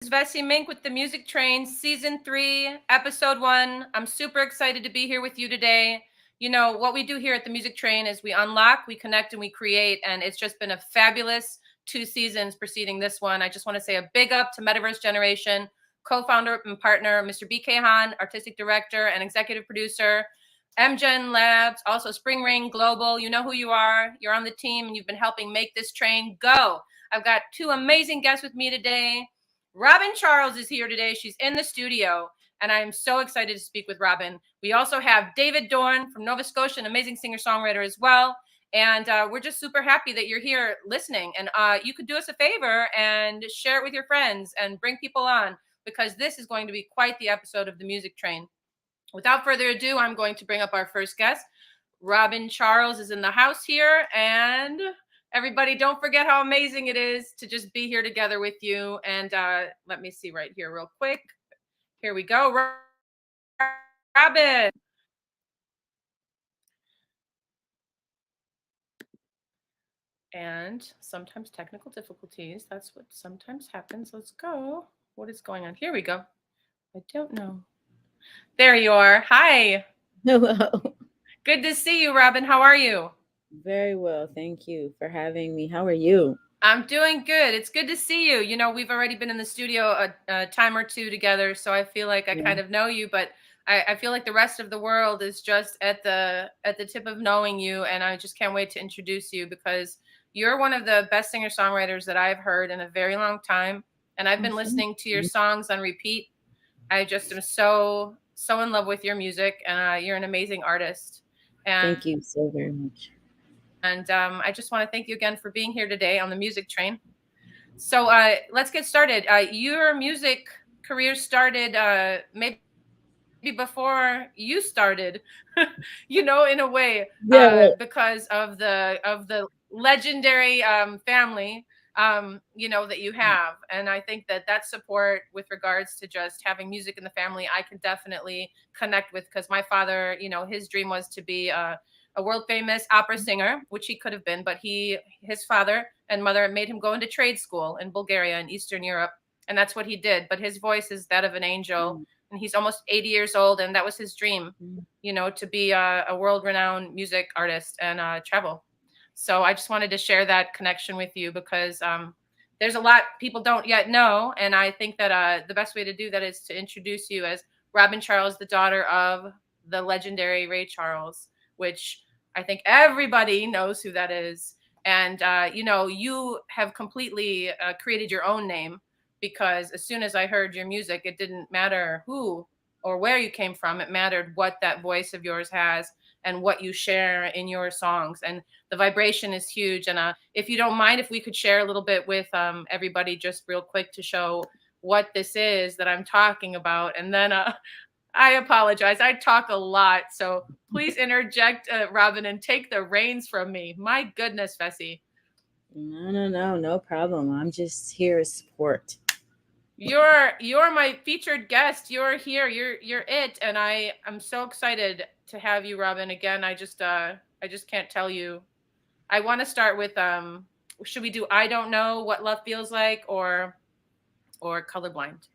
is Vessy MInk with the Music Train, Season 3, Episode 1. I'm super excited to be here with you today. You know, what we do here at the Music Train is we unlock, we connect, and we create, and it's just been a fabulous 2 seasons preceding this one. I just want to say a big up to Metaverse Generation, co-founder and partner, Mr. BK Han, artistic director and executive producer, MGen Labs, also Spring Ring Global. You know who you are. You're on the team, and you've been helping make this train go. I've got 2 amazing guests with me today. Robin Charles is here today. She's in the studio, and I'm so excited to speak with Robin. We also have David Dorn from Nova Scotia, an amazing singer-songwriter as well. And we're just super happy that you're here listening. And you could do us a favor and share it with your friends and bring people on, because this is going to be quite the episode of the Music Train. Without further ado, I'm going to bring up our first guest. Robin Charles is in the house here, and everybody, don't forget how amazing it is to just be here together with you. And let me see right here real quick. Here we go. Robin. And sometimes technical difficulties. That's what sometimes happens. Let's go. What is going on? Here we go. I don't know. There you are. Hi. Hello. Good to see you, Robin. How are you? Very well. Thank you for having me. How are you? I'm doing good. It's good to see you. You know, we've already been in the studio a time or two together, so I feel like I kind of know you, but I feel like the rest of the world is just at the tip of knowing you, and I just can't wait to introduce you, because you're one of the best singer-songwriters that I've heard in a very long time, and I've been listening to your songs on repeat. I just am so in love with your music, and you're an amazing artist. And thank you so very much. And I just want to thank you again for being here today on the Music Train. So let's get started. Your music career started maybe before you started, you know, in a way, because of the legendary family, you know, that you have. And I think that support with regards to just having music in the family, I can definitely connect with, because my father, you know, his dream was to be a world famous opera singer, which he could have been, but his father and mother made him go into trade school in Bulgaria and Eastern Europe. And that's what he did. But his voice is that of an angel. And he's almost 80 years old. And that was his dream, you know, to be a world renowned music artist and travel. So I just wanted to share that connection with you, because there's a lot people don't yet know. And I think that the best way to do that is to introduce you as Robin Charles, the daughter of the legendary Ray Charles, which I think everybody knows who that is. And, you know, you have completely created your own name, because as soon as I heard your music, it didn't matter who or where you came from. It mattered what that voice of yours has and what you share in your songs. And the vibration is huge. And if you don't mind, if we could share a little bit with everybody just real quick to show what this is that I'm talking about. And then I apologize. I talk a lot. So please interject, Robin, and take the reins from me. My goodness, Vessy. No problem. I'm just here as support. You're my featured guest. You're here. You're it. And I'm so excited to have you, Robin. Again, I just can't tell you. I want to start with should we do I Don't Know What Love Feels Like or Colorblind?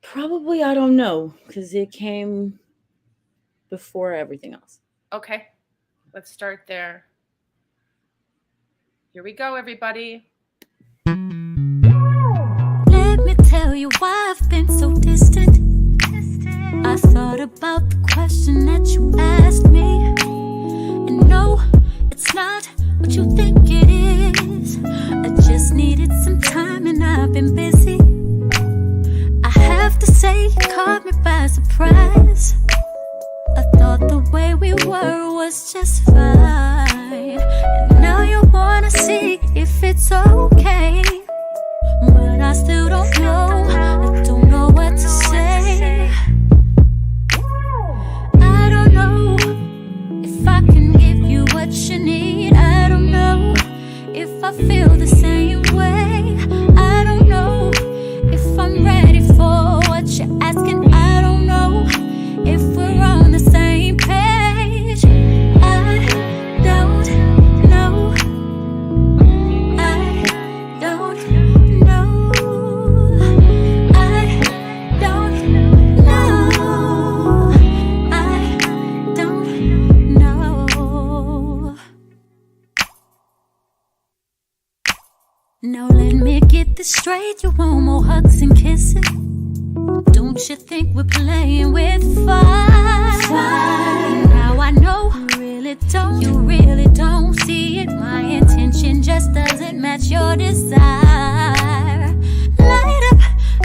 Probably I don't know, because it came before everything else. Okay, let's start there. Here we go, everybody. Let me tell you why I've been so distant. I thought about the question that you asked me, and no, it's not what you think it is. I just needed some time and I've been busy. I have to say you caught me by surprise. I thought the way we were was just fine, and now you wanna see if it's okay, but I still don't know. I don't know what to say. I don't know if I can give you what you need. I don't know if I feel the same way. I don't know if I'm ready for what you're asking. I don't know if we're on the same page. I don't know. I don't know. straight, you want more hugs and kisses. Don't you think we're playing with fire? Now I know you really don't see it. My intention just doesn't match your desire. Light up,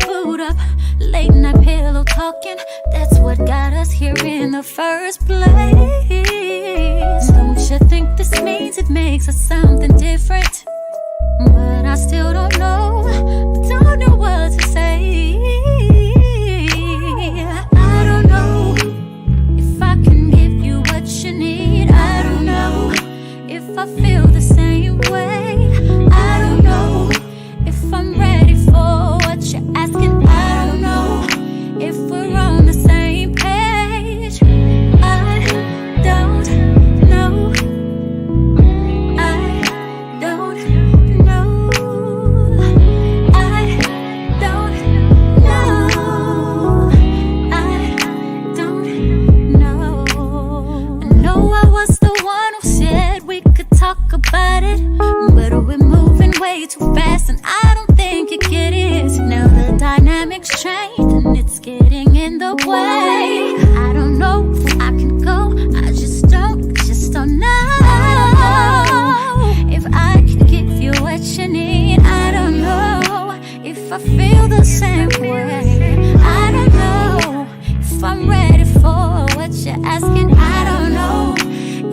boot up, late night pillow talking. That's what got us here in the first place. Don't you think this means it makes us something different? But I still don't know what to say. I don't know if I can give you what you need. I don't know if I feel the same way. I don't know if I'm ready for what you're asking. I don't know if we're on the same page. I don't know. I don't know. I don't know. I don't know. I know I was the one who said we could talk about it, but we're moving way too fast, and I don't think you get it. Now the dynamics change, and it's getting in the way. I don't know if I can go. I just don't know if I can give you what you need. I don't know if I feel the same way. I don't know if I'm ready for what you're asking. I don't know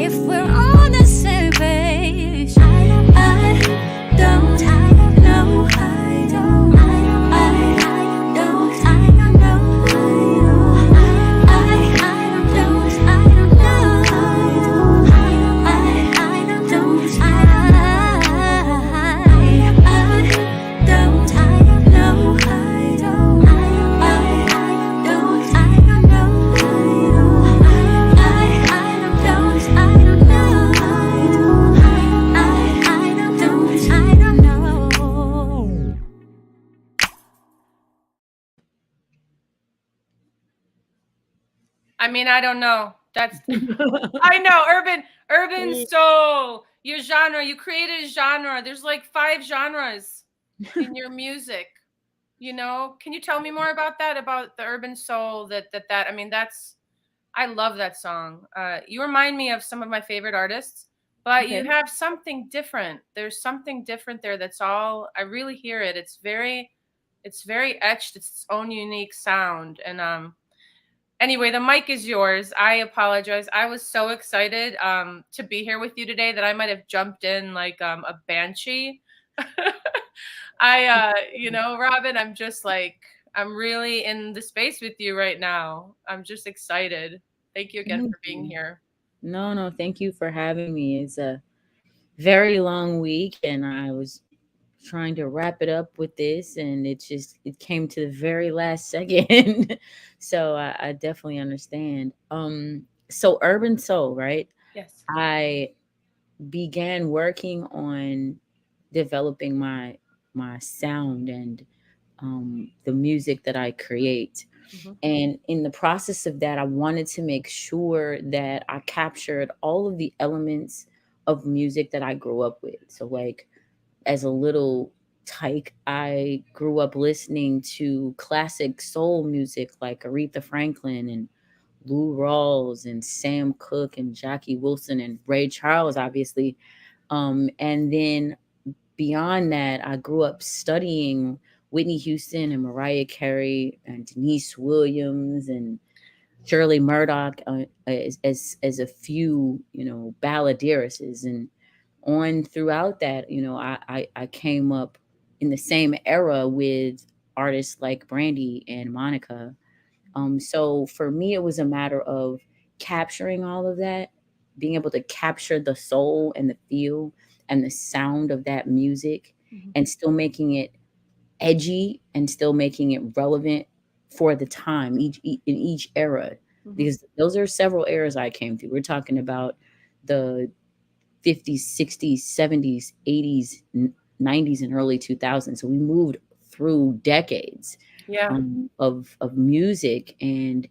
if we're on the same page. I don't know. I don't know. I don't know. I mean, I don't know. That's I know, urban soul. Your genre, you created a genre. There's like 5 genres in your music. You know, can you tell me more about that? About the urban soul? That I mean, I love that song. You remind me of some of my favorite artists, but you Okay. have something different. There's something different there. That's all. I really hear it. It's very etched. It's its own unique sound. And anyway, the mic is yours. I apologize. I was so excited to be here with you today that I might have jumped in like a banshee. Robin, I'm just like, I'm really in the space with you right now. I'm just excited. Thank you again Thank for being you. here. No, thank you for having me. It's a very long week, and I was trying to wrap it up with this, and it came to the very last second. So I definitely understand. So urban soul, right? Yes. I began working on developing my sound and the music that I create. Hmm. And in the process of that, I wanted to make sure that I captured all of the elements of music that I grew up with. So, like, as a little tyke, I grew up listening to classic soul music like Aretha Franklin and Lou Rawls and Sam Cooke and Jackie Wilson and Ray Charles, obviously. And then beyond that, I grew up studying Whitney Houston and Mariah Carey and Denise Williams and Shirley Murdoch, as a few, balladeiresses. And on throughout that, I came up in the same era with artists like Brandy and Monica. So for me, it was a matter of capturing all of that, being able to capture the soul and the feel and the sound of that music, Hmm. and still making it edgy and still making it relevant for the time in each era, Hmm. because those are several eras I came through. We're talking about the 50s, 60s, 70s, 80s, 90s, and early 2000s. So we moved through decades Yeah. of music, and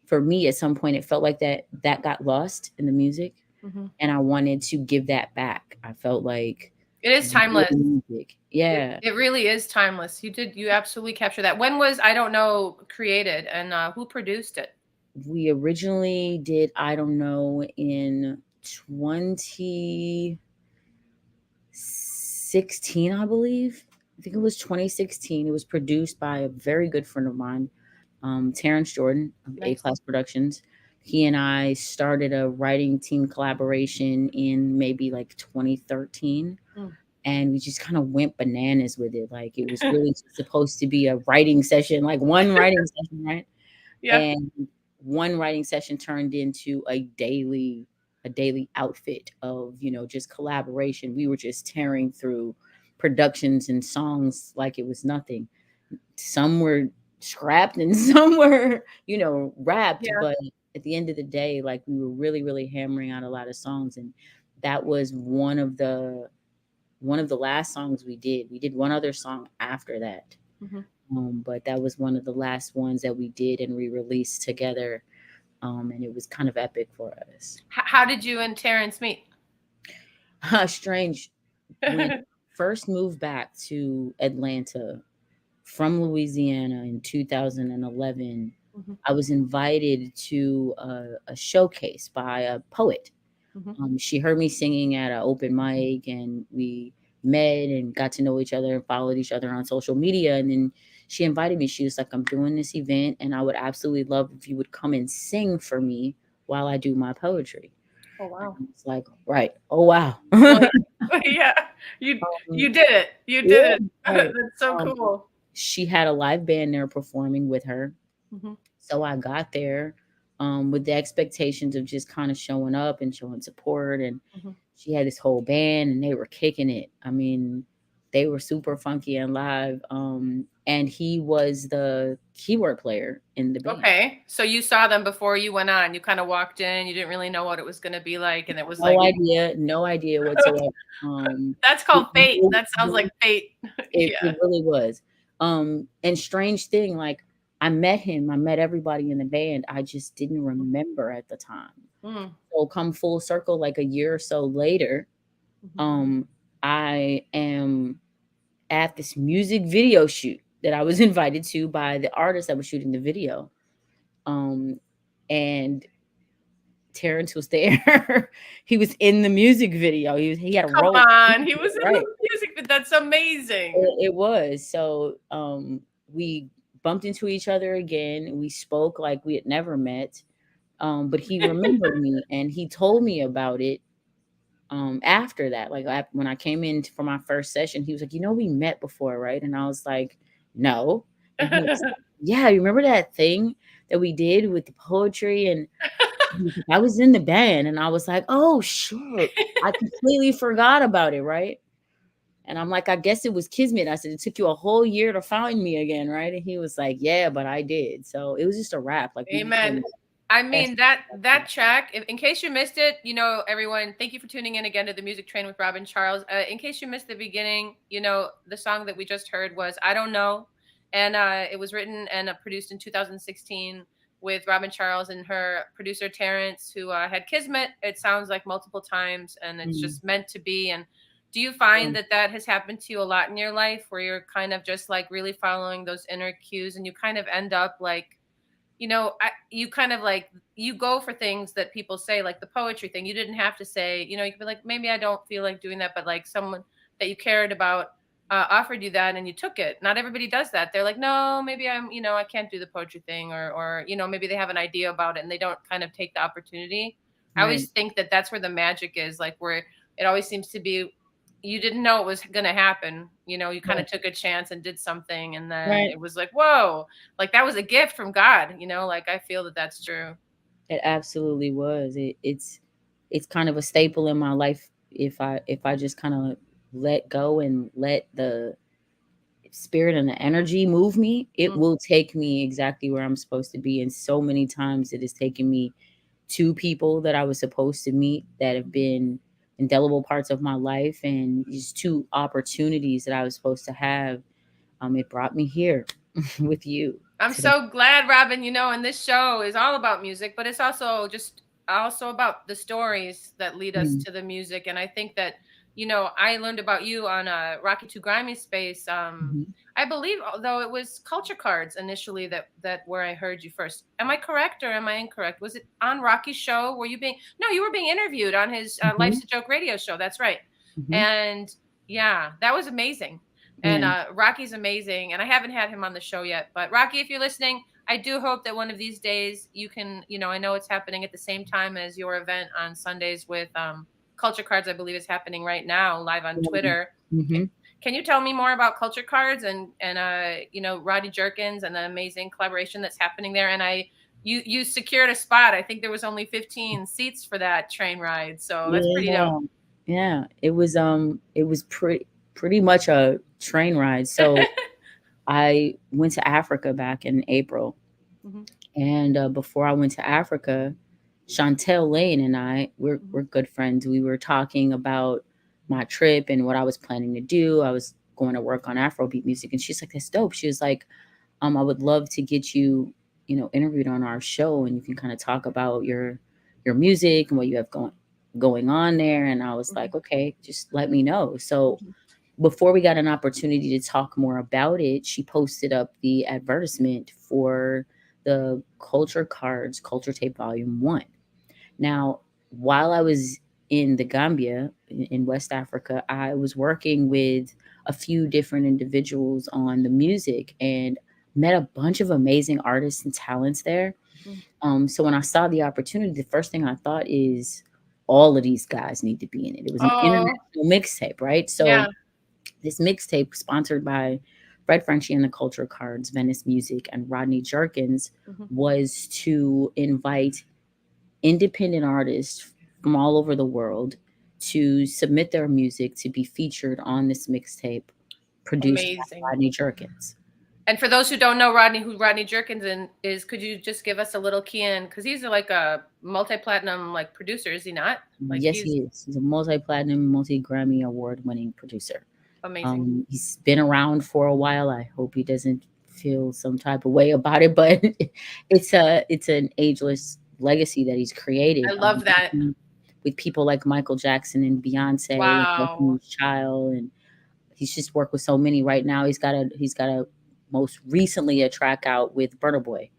for me, at some point, it felt like that got lost in the music, Hmm. and I wanted to give that back. I felt like It is timeless. music. Yeah. It really is timeless. You absolutely capture that. When was I Don't Know created, and who produced it? We originally did I Don't Know in 2016, I believe. I think it was 2016. It was produced by a very good friend of mine, Terrence Jordan of A Nice. Class Productions. He and I started a writing team collaboration in maybe like 2013. Mm. And we just kind of went bananas with it. Like it was really supposed to be a writing session, like one writing session, right? Yeah. And one writing session turned into a daily outfit of, just collaboration. We were just tearing through productions and songs like it was nothing. Some were scrapped and some were, wrapped, Yeah. but at the end of the day, like we were really, really hammering out a lot of songs. And that was one of the last songs we did. We did one other song after that. Mhm. But that was one of the last ones that we did and we released together. And it was kind of epic for us. How did you and Terrence meet? Strange. When I first moved back to Atlanta from Louisiana in 2011, Mhm. I was invited to a showcase by a poet. Mhm. She heard me singing at an open mic, and we met and got to know each other and followed each other on social media. And then she invited me. She was like, "I'm doing this event, and I would absolutely love if you would come and sing for me while I do my poetry." Oh And wow. I was like, "Right, oh wow." Well, yeah. You Um, you did it. You did yeah, it. right. That's so Um, cool. she had a live band there performing with her. Mhm. So I got there with the expectations of just kind of showing up and showing support. And Mhm. she had this whole band and they were kicking it. I mean, they were super funky and live. And he was the keyboard player in the band. Okay. So you saw them before you went on. You kind of walked in. You didn't really know what it was going to be like, and it was like No idea whatsoever. that's It, called fate. That sounds like fate. it Yeah. really was. And strange thing, like I met him, I met everybody in the band. I just didn't remember at the time. Mm. So come full circle, like a year or so later, Mhm. um, I am at this music video shoot that I was invited to by the artist that was shooting the video. Um, and Terrence was there. He was in the music video. He had a Come role. on. He was in Right. the music, but that's amazing. It was. So we bumped into each other again. We spoke like we had never met. But he remembered me and he told me about it after that. Like when I came in for my first session, he was like, we met before, right? And I was like, no. And he was like, yeah, you remember that thing that we did with the poetry? And he was like, I was in the band. And I was like, oh shit, I completely forgot about it, right? And I'm like, I guess it was kismet. I said, it took you a whole year to find me again, right? And he was like, yeah, but I did. So it was just a wrap. Like we became Amen. I best mean that friends. that track. In case you missed it, everyone, thank you for tuning in again to the Music Train with Robin Charles. In case you missed the beginning, the song that we just heard was "I Don't Know," and it was written and produced in 2016 with Robin Charles and her producer Terrence, who had kismet. It sounds like multiple times, and it's Mm, just meant to be. And do you yeah, find that has happened to you a lot in your life, where you're kind of just like really following those inner cues, and you kind of end up like you kind of like you go for things that people say, like the poetry thing. You didn't have to say, you could be like, maybe I don't feel like doing that, but like someone that you cared about offered you that and you took it. Not everybody does that. They're like, no, maybe I can't do the poetry thing, or maybe they have an idea about it and they don't kind of take the opportunity. I right, always think that that's where the magic is, like where it always seems to be you didn't know it was going to happen. You kind of right, took a chance and did something, and then right. it was like, whoa, like that was a gift from God, like I feel that that's true. It absolutely was. It's kind of a staple in my life. If I just kind of let go and let the spirit and the energy move me, it Mm, will take me exactly where I'm supposed to be. And so many times it has taken me to people that I was supposed to meet that have been indelible parts of my life, and just two opportunities that I was supposed to have. It brought me here with you I'm today. so glad, Robin. And this show is all about music, but it's also about the stories that lead us Mm, to the music. And I think that I learned about you on Rocky to Grimy Space. Mhm. I believe, although it was Culture Cards initially that where I heard you first. Am I correct or am I incorrect? Was it on Rocky's show? Were you being? No, you were being interviewed on his Mhm. Life's a Joke radio show. That's right. Mhm. And yeah, that was amazing. And Yeah. Rocky's amazing. And I haven't had him on the show yet, but Rocky, if you're listening, I do hope that one of these days you can. I know it's happening at the same time as your event on Sundays with Culture Cards, I believe, is happening right now live on Yeah. Twitter. Mhm. Can you tell me more about Culture Cards and Rodney Jerkins and the amazing collaboration that's happening there? And you secured a spot. I think there was only 15 seats for that train ride, so that's pretty dope. Yeah. Yeah. It was pretty much a train ride. So I went to Africa back in April. Mhm, And before I went to Africa, Chantel Lane and I, we're mhm, good friends. We were talking about my trip and what I was planning to do. I was going to work on Afrobeat music, and she's like, "That's dope." She was like, I would love to get you, interviewed on our show, and you can kind of talk about your music and what you have going on there." And I was mhm, like, "Okay, just let me know." So mhm. before we got an opportunity to talk more about it, she posted up the advertisement for the Culture Cards Culture Tape Volume 1. Now, while I was in the Gambia in West Africa, I was working with a few different individuals on the music and met a bunch of amazing artists and talents there. Mhm. So when I saw the opportunity, the first thing I thought is all of these guys need to be in it. It was an Oh, international mixtape, right? yeah. So this mixtape, sponsored by Fred Frenchie and the Culture Cards, Venice Music, and Rodney Jerkins, Mhm. was to invite independent artists from all over the world to submit their music to be featured on this mixtape produced by Amazing. Rodney Jerkins. And for those who don't know who Rodney Jerkins is, could you just give us a little key in? Because he's like a multi-platinum like producer, is he not? Like Yes, he's he is. He's a multi-platinum, multi-Grammy award-winning producer. amazing. He's been around for a while. I hope he doesn't feel some type of way about it, but it's an ageless legacy that he's created. I love that. With people like Michael Jackson and Beyonce and Wow. Destiny's Child, and he's just worked with so many. Right now, he's got a most recently a track out with Burna Boy.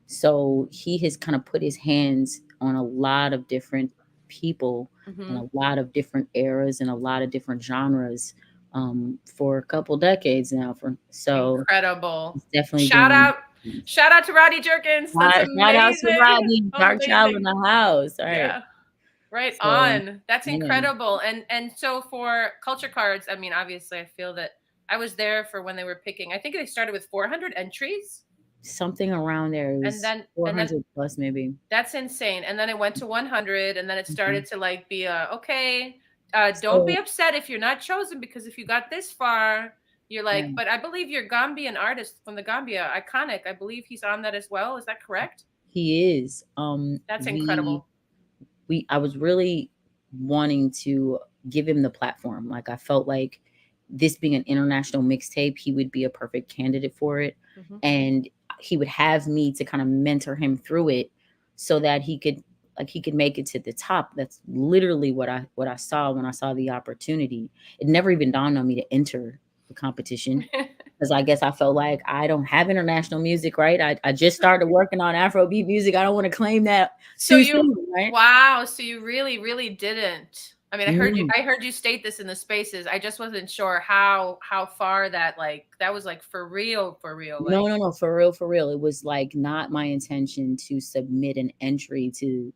So he has kind of put his hands on a lot of different people and Hmm. a lot of different eras and a lot of different genres for a couple decades now. So Incredible. he's definitely Shout doing. out, shout out to Rodney Jerkins. That's Shout out to amazing. Rodney, Dark Child in Amazing. the house. All right. Yeah. Right So on. That's yeah, incredible. And so for Culture Cards, I mean, obviously I feel that I was there for when they were picking. I think they started with 400 entries, something around there. It and was then 400 plus maybe. that's insane. And then it went to 100, and then it Mhm. started to like be okay, don't be So upset if you're not chosen, because if you got this far, you're yeah, like, but I believe your Gambian artist from the Gambia, Iconic, I believe he's on that as well. Is that correct? he is. That's incredible. I was really wanting to give him the platform. Like I felt like this being an international mixtape, he would be a perfect candidate for it. Hmm. And he would have me to kind of mentor him through it so that he could make it to the top. That's literally what I saw when I saw the opportunity. It never even dawned on me to enter the competition because I guess I felt like I don't have international music, right? I just started working on Afrobeat music. I don't want to claim that So too you, soon, right? wow, so you really, really didn't. I mean, No, I heard you state this in the spaces. I just wasn't sure how far that like that was like for real. no, Like, no, no, for real, for real. It was like not my intention to submit an entry to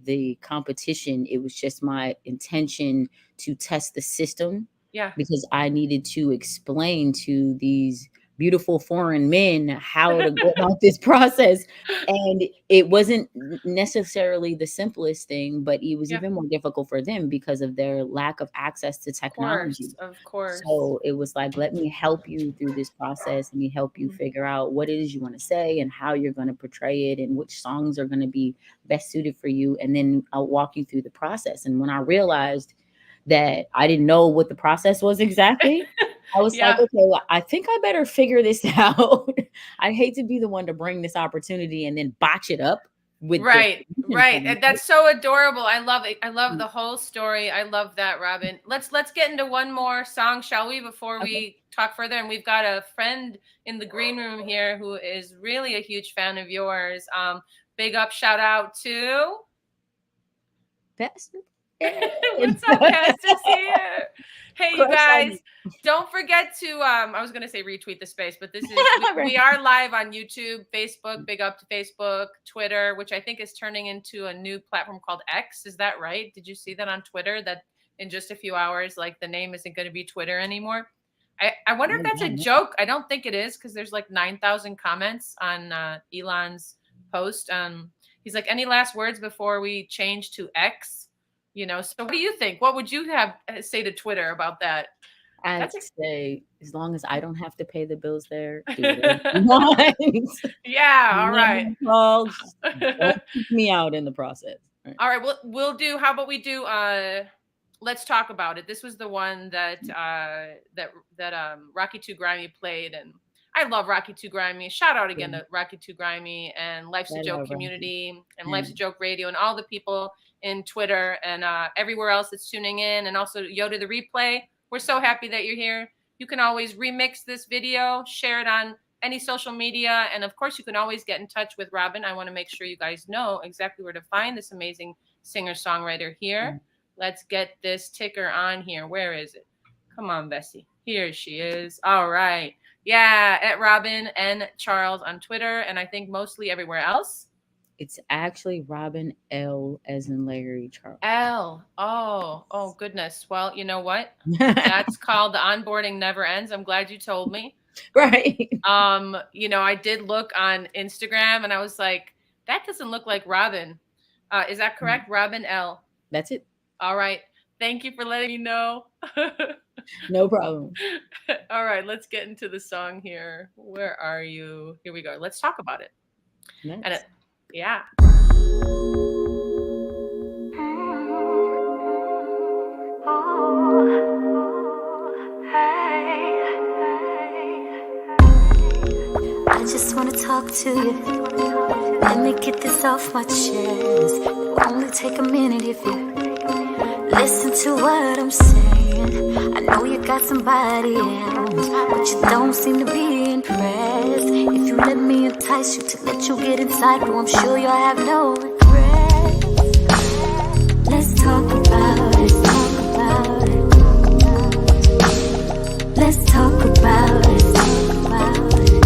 the competition. It was just my intention to test the system yeah. because I needed to explain to these beautiful foreign men how to go about this process. And it wasn't necessarily the simplest thing, but it was Yeah. even more difficult for them because of their lack of access to Of course. technology. Of course. So it was like, let me help you through this process. Let me help you Mhm. figure out what it is you want to say and how you're going to portray it and which songs are going to be best suited for you. And then I'll walk you through the process. And when I realized that I didn't know what the process was exactly, I was like, Yeah. okay, well, I think I better figure this out. I hate to be the one to bring this opportunity and then botch it up with the Right. And that's so adorable. I love it. I love the whole story. I love that, Robin. Let's get into one more song, shall we, before we talk further? And we've got a friend in the green room here who is really a huge fan of yours. Big up, shout out to Pastor. What's up, Pastor's here? Hey, you guys, don't forget to, I was going to say retweet the space, but this is, we are live on YouTube, Facebook, big up to Facebook, Twitter, which I think is turning into a new platform called X. Is that right? Did you see that on Twitter, that in just a few hours, like the name isn't going to be Twitter anymore? I wonder if that's a joke. I don't think it is, because there's like 9,000 comments on Elon's post. He's like, any last words before we change to X? You know, so what do you think? What would you say to Twitter about that? I'd say, as long as I don't have to pay the bills there, do yeah, all right. Don't keep me out in the process. All right, we'll do. How about we do? Let's talk about it. This was the one that Rocky 2 Grimy played, and I love Rocky 2 Grimy. Shout out again to Rocky 2 Grimy and Life's a Joke community and Life's a Joke Radio and all the people in Twitter and everywhere else that's tuning in, and also Yoda the Replay. We're so happy that you're here. You can always remix this video, share it on any social media, and of course you can always get in touch with Robin. I want to make sure you guys know exactly where to find this amazing singer-songwriter here. Let's get this ticker on here. Where is it? Come on, Vessy. Here she is. All right. Yeah, at Robin and Charles on Twitter, and I think mostly everywhere else. It's actually Robin L as in Larry Charles. L. Oh, goodness. Well, you know what? That's called The Onboarding Never Ends. I'm glad you told me. Right. You know, I did look on Instagram and I was like, that doesn't look like Robin. Is that correct? Robin L. That's it. All right. Thank you for letting me know. No problem. All right, let's get into the song here. Where are you? Here we go. Let's talk about it. Nice. And yeah. I just wanna talk to you. Let me get this off my chest. It'll only take a minute if you listen to what I'm saying. I know you got somebody else, but you don't seem to be impressed. If you let me entice you to let you get inside, well, I'm sure you'll have no regrets. Let's talk about it, talk about it. Let's talk about it, talk about it.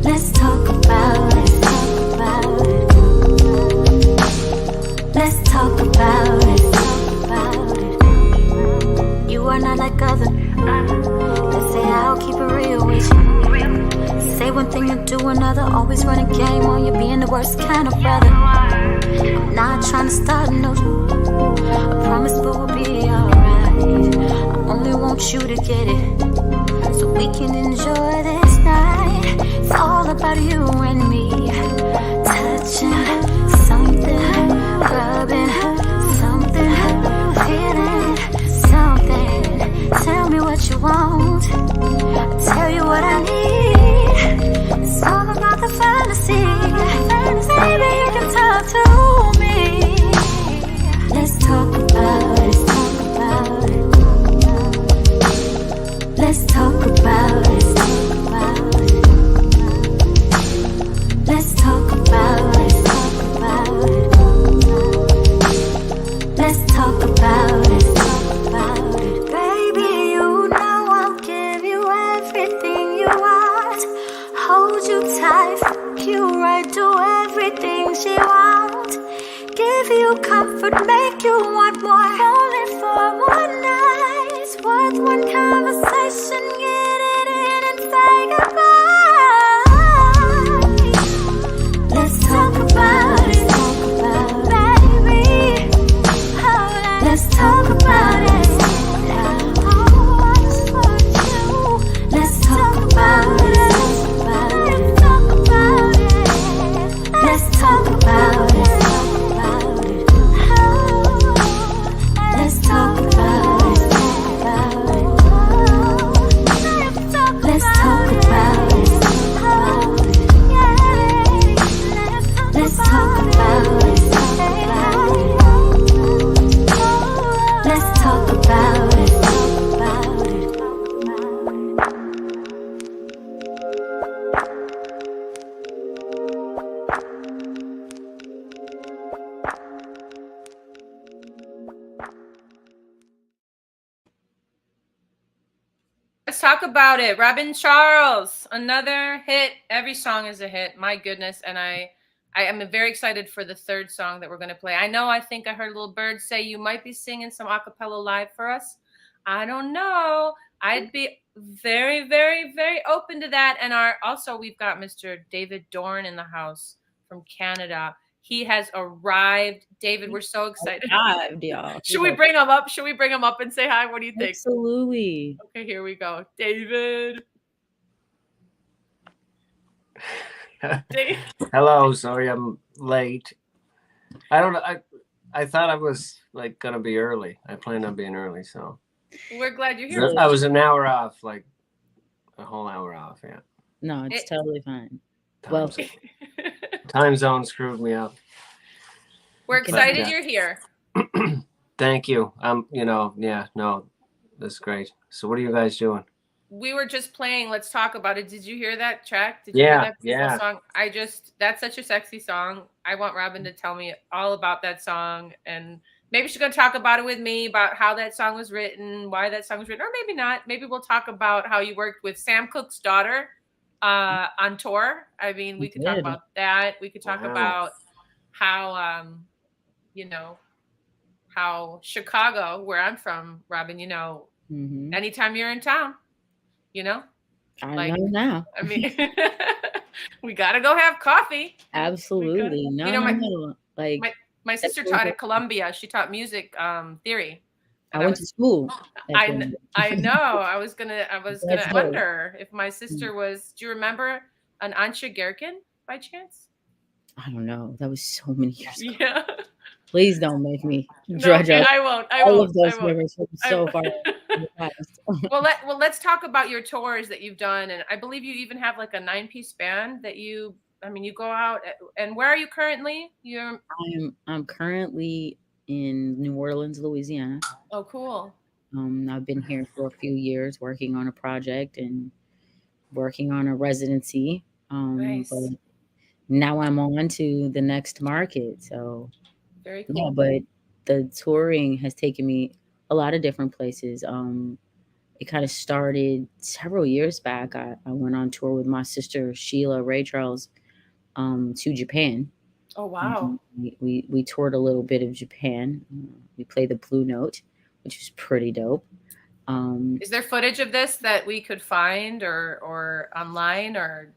Let's talk about it, talk about it. Let's talk about it, talk about it. You are not like other. Let's say I'll keep it real with you. Say one thing and do another. Always run a game on you being the worst kind of brother. I'm not trying to start no. I promise we'll be alright. I only want you to get it, so we can enjoy this night. It's all about you and me. Touching something, rubbing something, feeling something. Tell me what you want, I'll tell you what I need. It's all about the fantasy. Baby, you can talk to me. Let's talk about it, talk about it. Let's talk about it, talk about it. Let's talk about it, talk about it. Let's talk about it, talk about it. Baby, you know I'll give you everything you want. Hold you tight, fuck you right, do everything she wants. Give you comfort, make you want more. Only for one night. It's worth one conversation. Get it in and say goodbye. Let's talk about it, talk about it, baby. Let's talk about it. Oh, I just want you. Let's talk about it. Talk about it. Let's talk about it. Let's talk about it. talk about it. Robin Charles, another hit. Every song is a hit. My goodness. And I am very excited for the third song that we're going to play. I think I heard Little Bird say you might be singing some a cappella live for us. I don't know. I'd be very, very, very open to that. And also we've got Mr. David Dorn in the house from Canada. He has arrived. David, we're so excited. Arrived, y'all. Should we bring him up? Should we bring him up and say hi? What do you think? Absolutely. Okay, here we go. David. Hello, sorry I'm late. I don't know. I thought I was like gonna be early. I planned on being early, so we're glad you're here. I was an hour off, like a whole hour off. Yeah. No, it's totally fine. Time zone screwed me up. We're excited you're here. Thank you. No, that's great. So what are you guys doing? We were just playing Let's Talk About It. Did you hear that track? Did you hear that yeah. song? That's such a sexy song. I want Robin to tell me all about that song, and maybe she's going to talk about it with me, about how that song was written, why that song was written, or maybe not. Maybe we'll talk about how you worked with Sam Cooke's daughter on tour. I mean, we could talk about that. We could talk about how, how Chicago, where I'm from, Robin, anytime you're in town, I know now. I mean, we got to go have coffee. Absolutely. No. My sister taught at Columbia. She taught music theory. I went to school. I know. I was gonna wonder if my sister was. Do you remember an Antje Gerken by chance? I don't know. That was so many years ago. Yeah. Please don't make me dredge up. I won't. All of those memories from so far. Well, let's talk about your tours that you've done, and I believe you even have like a 9-piece band that you go out. And where are you currently? I'm currently in New Orleans, Louisiana. Oh, cool. I've been here for a few years working on a project and working on a residency. Nice. But now I'm on to the next market. So very cool. Yeah, but the touring has taken me a lot of different places. It kind of started several years back. I went on tour with my sister Sheila Ray Charles to Japan. Oh wow! We toured a little bit of Japan. We played the Blue Note, which was pretty dope. Is there footage of this that we could find or online or?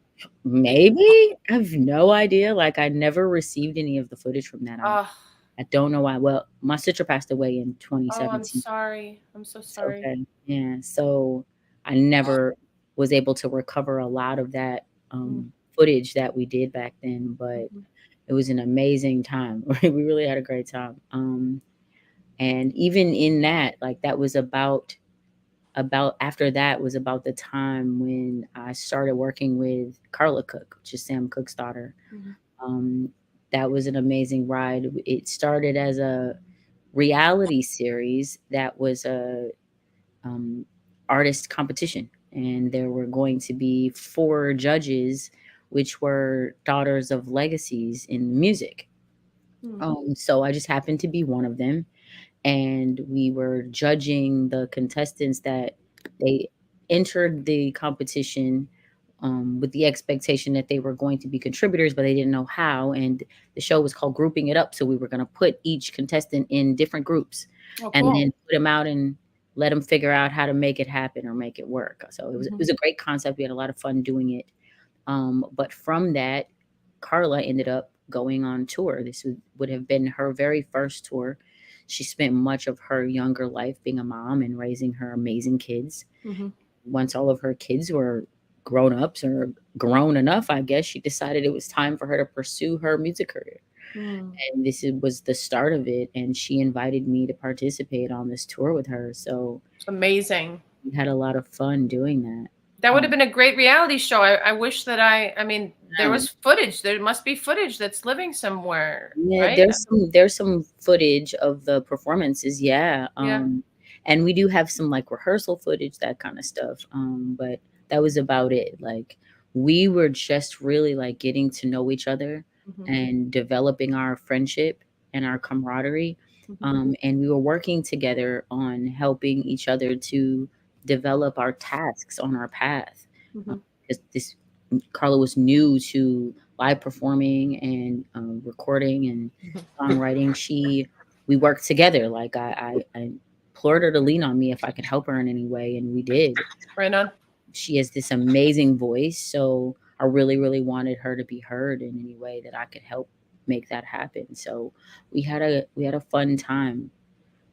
Maybe. I have no idea. Like I never received any of the footage from that. I don't know why. Well, my sister passed away in 2017. Oh, I'm sorry. I'm so sorry. Okay. Yeah. So I never was able to recover a lot of that footage that we did back then, but it was an amazing time. We really had a great time. And even in that, like that was about after that was about the time when I started working with Carla Cooke, which is Sam Cooke's daughter. That was an amazing ride. It started as a reality series that was a artist competition, and there were going to be 4 judges, which were daughters of legacies in music. So I just happened to be one of them, and we were judging the contestants that they entered the competition with the expectation that they were going to be contributors, but they didn't know how. And the show was called Grouping It Up. So we were going to put each contestant in different groups and then put them out and let them figure out how to make it happen or make it work. So it was a great concept. We had a lot of fun doing it. But from that, Carla ended up going on tour. This would have been her very first tour. She spent much of her younger life being a mom and raising her amazing kids. Once all of her kids were grown-ups or grown enough, I guess, she decided it was time for her to pursue her music career. And this was the start of it. And she invited me to participate on this tour with her. So amazing. We had a lot of fun doing that. That would have been a great reality show. I wish that there was footage. There must be footage that's living somewhere. Yeah, right? There's some footage of the performances. Yeah. And we do have some like rehearsal footage, that kind of stuff. But that was about it. Like we were just really like getting to know each other and developing our friendship and our camaraderie. And we were working together on helping each other to develop our tasks on our path. Mhm. Because this Carla was new to live performing and recording and songwriting. We worked together. Like I implored her to lean on me if I could help her in any way, and we did. Right on. She has this amazing voice, so I really, really wanted her to be heard in any way that I could help make that happen. So we had a fun time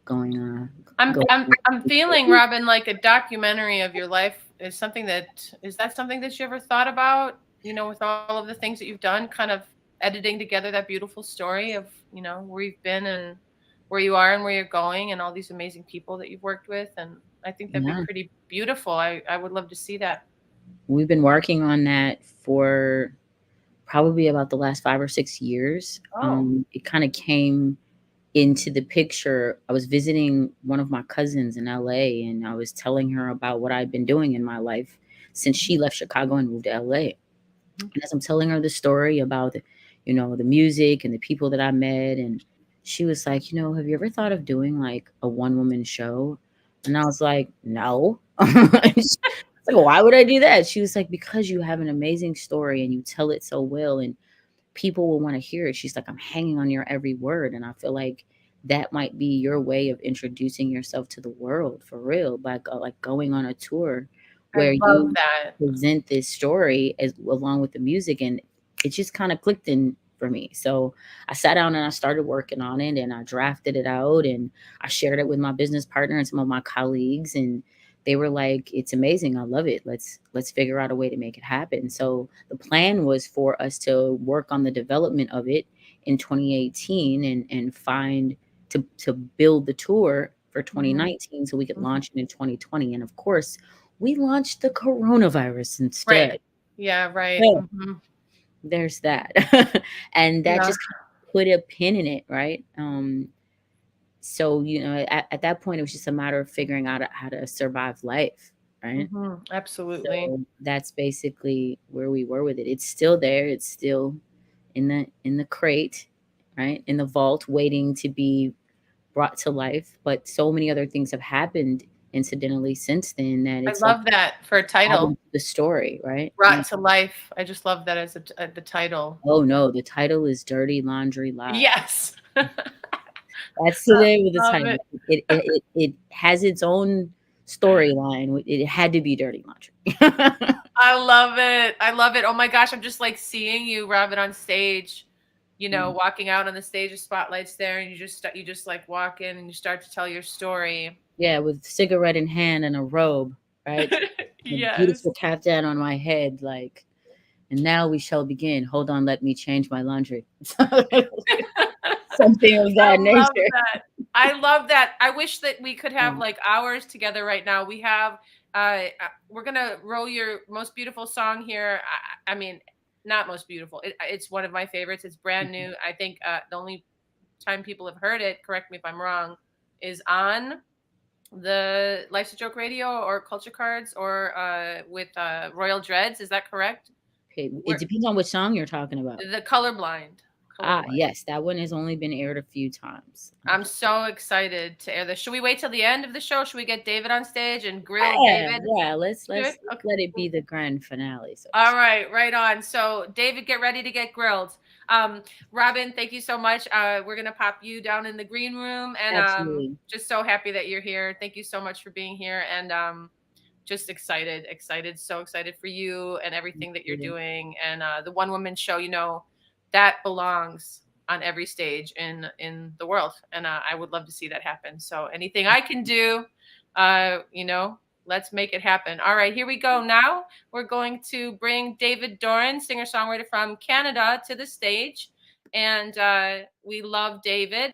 going I'm going. I'm I'm feeling, Robin, like a documentary of your life is that something that you ever thought about? With all of the things that you've done, kind of editing together that beautiful story of, where you've been and where you are and where you're going and all these amazing people that you've worked with. And I think that'd be Yeah, pretty beautiful. I would love to see that. we've been working on that for probably about the last 5 or 6 years. Oh, It kind of came into the picture. I was visiting one of my cousins in LA, and I was telling her about what I'd been doing in my life since she left Chicago and moved to LA. mhm. And as I'm telling her the story about the music and the people that I met, and she was like, have you ever thought of doing like a one woman show? And I was like, no. It's like, why would I do that? She was like, because you have an amazing story and you tell it so well, and people will want to hear it. She's like, I'm hanging on your every word. And I feel like that might be your way of introducing yourself to the world for real, by like going on a tour I where love you that. present this story as along with the music. And it just kind of clicked in for me. So I sat down and I started working on it, and I drafted it out, and I shared it with my business partner and some of my colleagues, and they were like, it's amazing, I love it, let's figure out a way to make it happen. So the plan was for us to work on the development of it in 2018, and find to build the tour for Mhm, 2019 so we could mhm. launch it in 2020. And of course, we launched the coronavirus Right. instead. Yeah, right. So Hmm. there's that. And that Yeah. just kind of put a pin in it, right? So at that point it was just a matter of figuring out how to survive life, right? Absolutely. So that's basically where we were with it. It's still there. It's still in the crate, right? In the vault, waiting to be brought to life. But so many other things have happened incidentally since then that I it's like love that for a adding title. to the story, right? Brought to life. I just love that as the title. Oh no, the title is Dirty Laundry Live. Yes. That's the name of the Love title. it. It has its own storyline. It had to be Dirty Laundry. I love it. I love it. Oh my gosh, I'm just like seeing you, Robin, on stage. Mm. Walking out on the stage, the spotlights there, and you just like walk in and you start to tell your story. Yeah, with cigarette in hand and a robe, right? A Yes. beautiful caftan on my head, like, and now we shall begin. Hold on, let me change my laundry. Something of I that love nature. that. I love that. I wish that we could have Um, like hours together right now. We're gonna roll your most beautiful song here. I mean, not most beautiful. It's one of my favorites. It's brand new. I think the only time people have heard it, correct me if I'm wrong, is on the Life's a Joke Radio or Culture Cards or with Royal Dreads. Is that correct? okay, it We're depends on which song you're talking about. the colorblind. Ah, Colorblind. yes, that one has only been aired a few times. I'm so excited to air this. Should we wait till the end of the show? Should we get David on stage and grill Yeah, David? yeah. Let's Do let's it? Okay. let it be the grand finale. So to All speak. right, right on. So, David, get ready to get grilled. Robin, thank you so much. We're gonna pop you down in the green room, and Absolutely. just so happy that you're here. Thank you so much for being here, and just excited, so excited for you and everything that you're Absolutely. doing, and the one woman show. That belongs on every stage in the world, and I would love to see that happen. So, anything I can do, let's make it happen. All right, here we go. Now we're going to bring David Doran, singer-songwriter from Canada, to the stage. And we love David.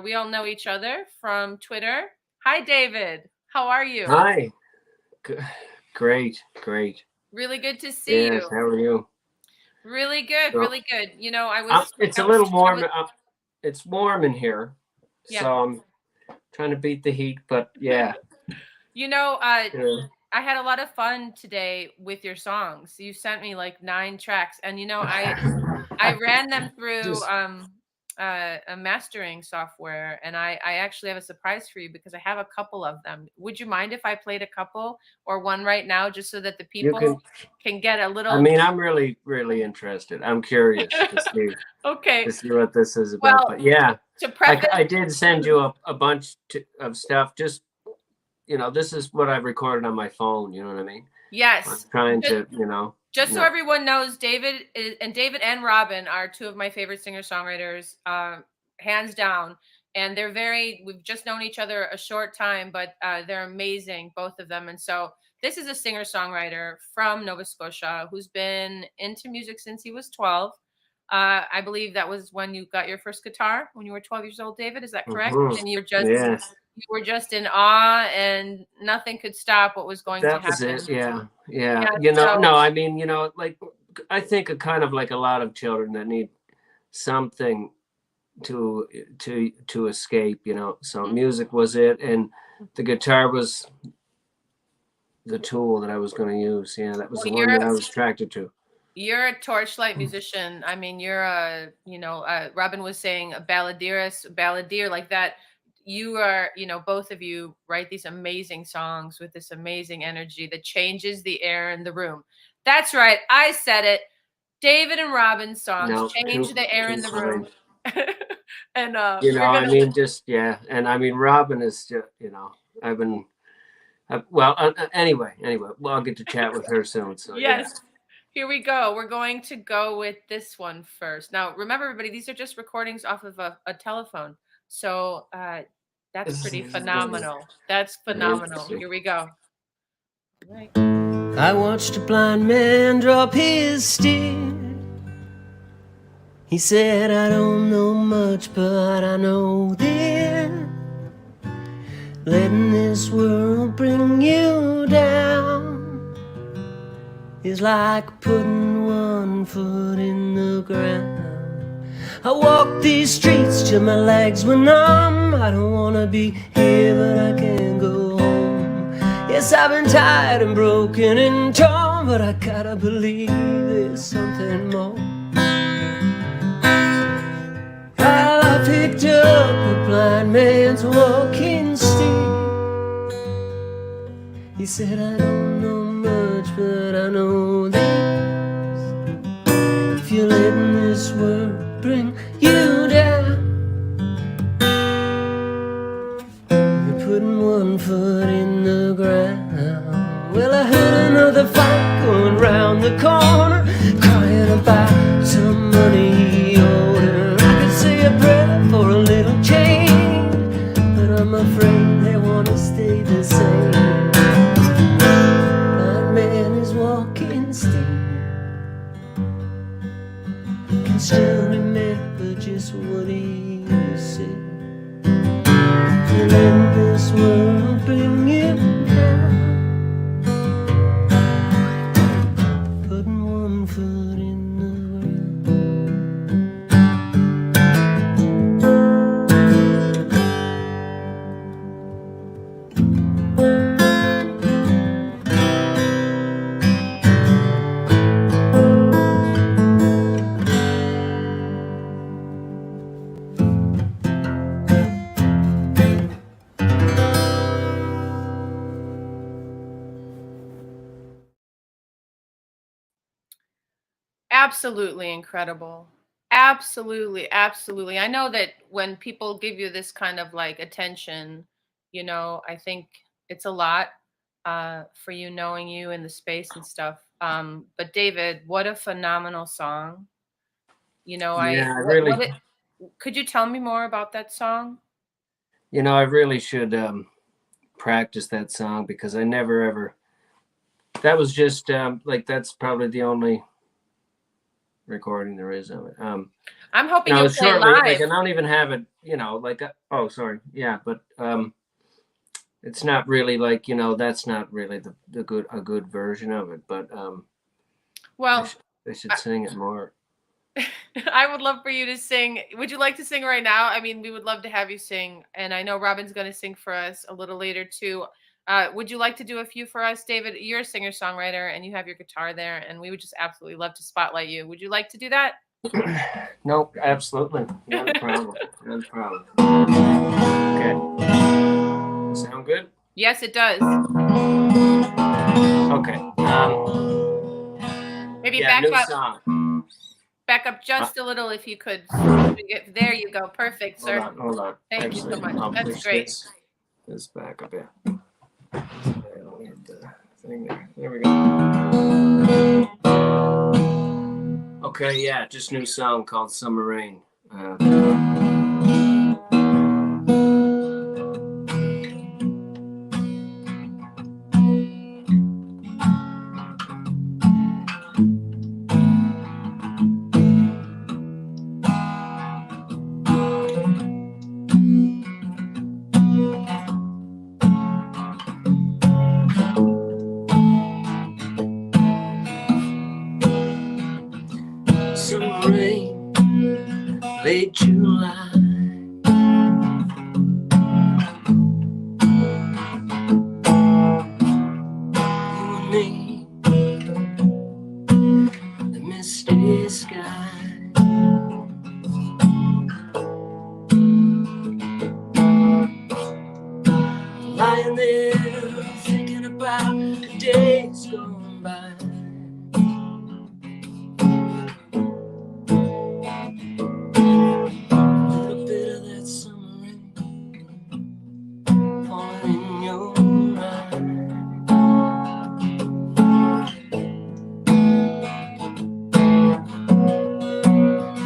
We all know each other from Twitter. Hi, David. How are you? Hi. G- Great, great. Really good to see Yes, you. how are you? Really good, So, really good. I was, it's I a was, little I warm. was, It's warm in here, yeah. so I'm trying to beat the heat. But yeah, You know, uh, yeah. I had a lot of fun today with your songs. You sent me like 9 tracks, and I ran them through Just a mastering software, and I actually have a surprise for you because I have a couple of them. Would you mind if I played a couple or one right now, just so that the You people can get a I little? mean, I'm really, really interested. I'm curious Okay. to see what this is about. Well, But yeah, to preface, I did send you a bunch of stuff. Just, this is what I've recorded on my phone. You know what I mean? I'm yes, trying just, to, just so everyone knows, David and Robin are two of my favorite singer-songwriters, hands down. And we've just known each other a short time, but they're amazing, both of them. And so this is a singer-songwriter from Nova Scotia who's been into music since he was 12. I believe that was when you got your first guitar, when you were 12 years old, David. Is that correct? And Yes. you were just in awe, and nothing could stop what was going to That was happen. it. Yeah. Yeah, No, I mean, like I think of kind of like a lot of children that need something to escape, So music was it, and the guitar was the tool that I was going to use. Yeah, that was the one that I was attracted to. You're a torchlight musician. I mean, you're Robin was saying a balladeer like that. You are, both of you write these amazing songs with this amazing energy that changes the air in the room. That's right. I said it. David and Robin's songs change the air in the room. And I mean, and I mean, Robin is just, I've been, anyway, well, I'll get to chat with her soon. So yes. Yeah. Here we go. We're going to go with this one first. Now, remember, everybody, these are just recordings off of a telephone. So that's pretty phenomenal. That's phenomenal. Here we go. Right. I watched a blind man drop his stick. He said, I don't know much, but I know this. Letting this world bring you down is like putting one foot in the ground. I walk these streets till my legs were numb. I don't wanna be here, but I can't go home. Yes, I've been tired and broken and torn, but I gotta believe there's something more. Well, I picked up a blind man's walking stick. He said, I don't know much, but I know this. If you're letting this world bring you down, you're putting one foot in the ground. Well, I heard another fight going round the corner, crying about some money he owed her. I could say a prayer for a little change, but I'm afraid they want to stay the same. Still remember just what he said. To let this world bring you down, putting one foot in the Absolutely incredible. Absolutely, absolutely. I know that when people give you this kind of like attention, I think it's a lot for you, knowing you in the space and stuff. But David, what a phenomenal song. Could you tell me more about that song? I really should practice that song because I never ever. That was just that's probably the only recording there is of it. I'm hoping you'll play live. Like, I don't even have it, oh, sorry. Yeah, but it's not really like, that's not really a good version of it, but well, they should sing it more. I would love for you to sing. Would you like to sing right now? I mean, we would love to have you sing, and I know Robin's going to sing for us a little later too. Would you like to do a few for us, David? You're a singer-songwriter, and you have your guitar there, and we would just absolutely love to spotlight you. Would you like to do that? No, absolutely. Not a problem. Not a problem. Okay. Sound good? Yes, it does. Okay. Maybe Yeah, new back song. up just a little if you could. There you go. Perfect, Hold sir. on, hold on. Thank you so Actually, much. I'll That's push great. this back a bit. I don't need the thing there. There we go. Okay, yeah, just new song called Summer Rain. Summer rain, late July. You and me, the misty sky. Lying there thinking about the days gone by. A little bit of that summer rain falling in your eyes.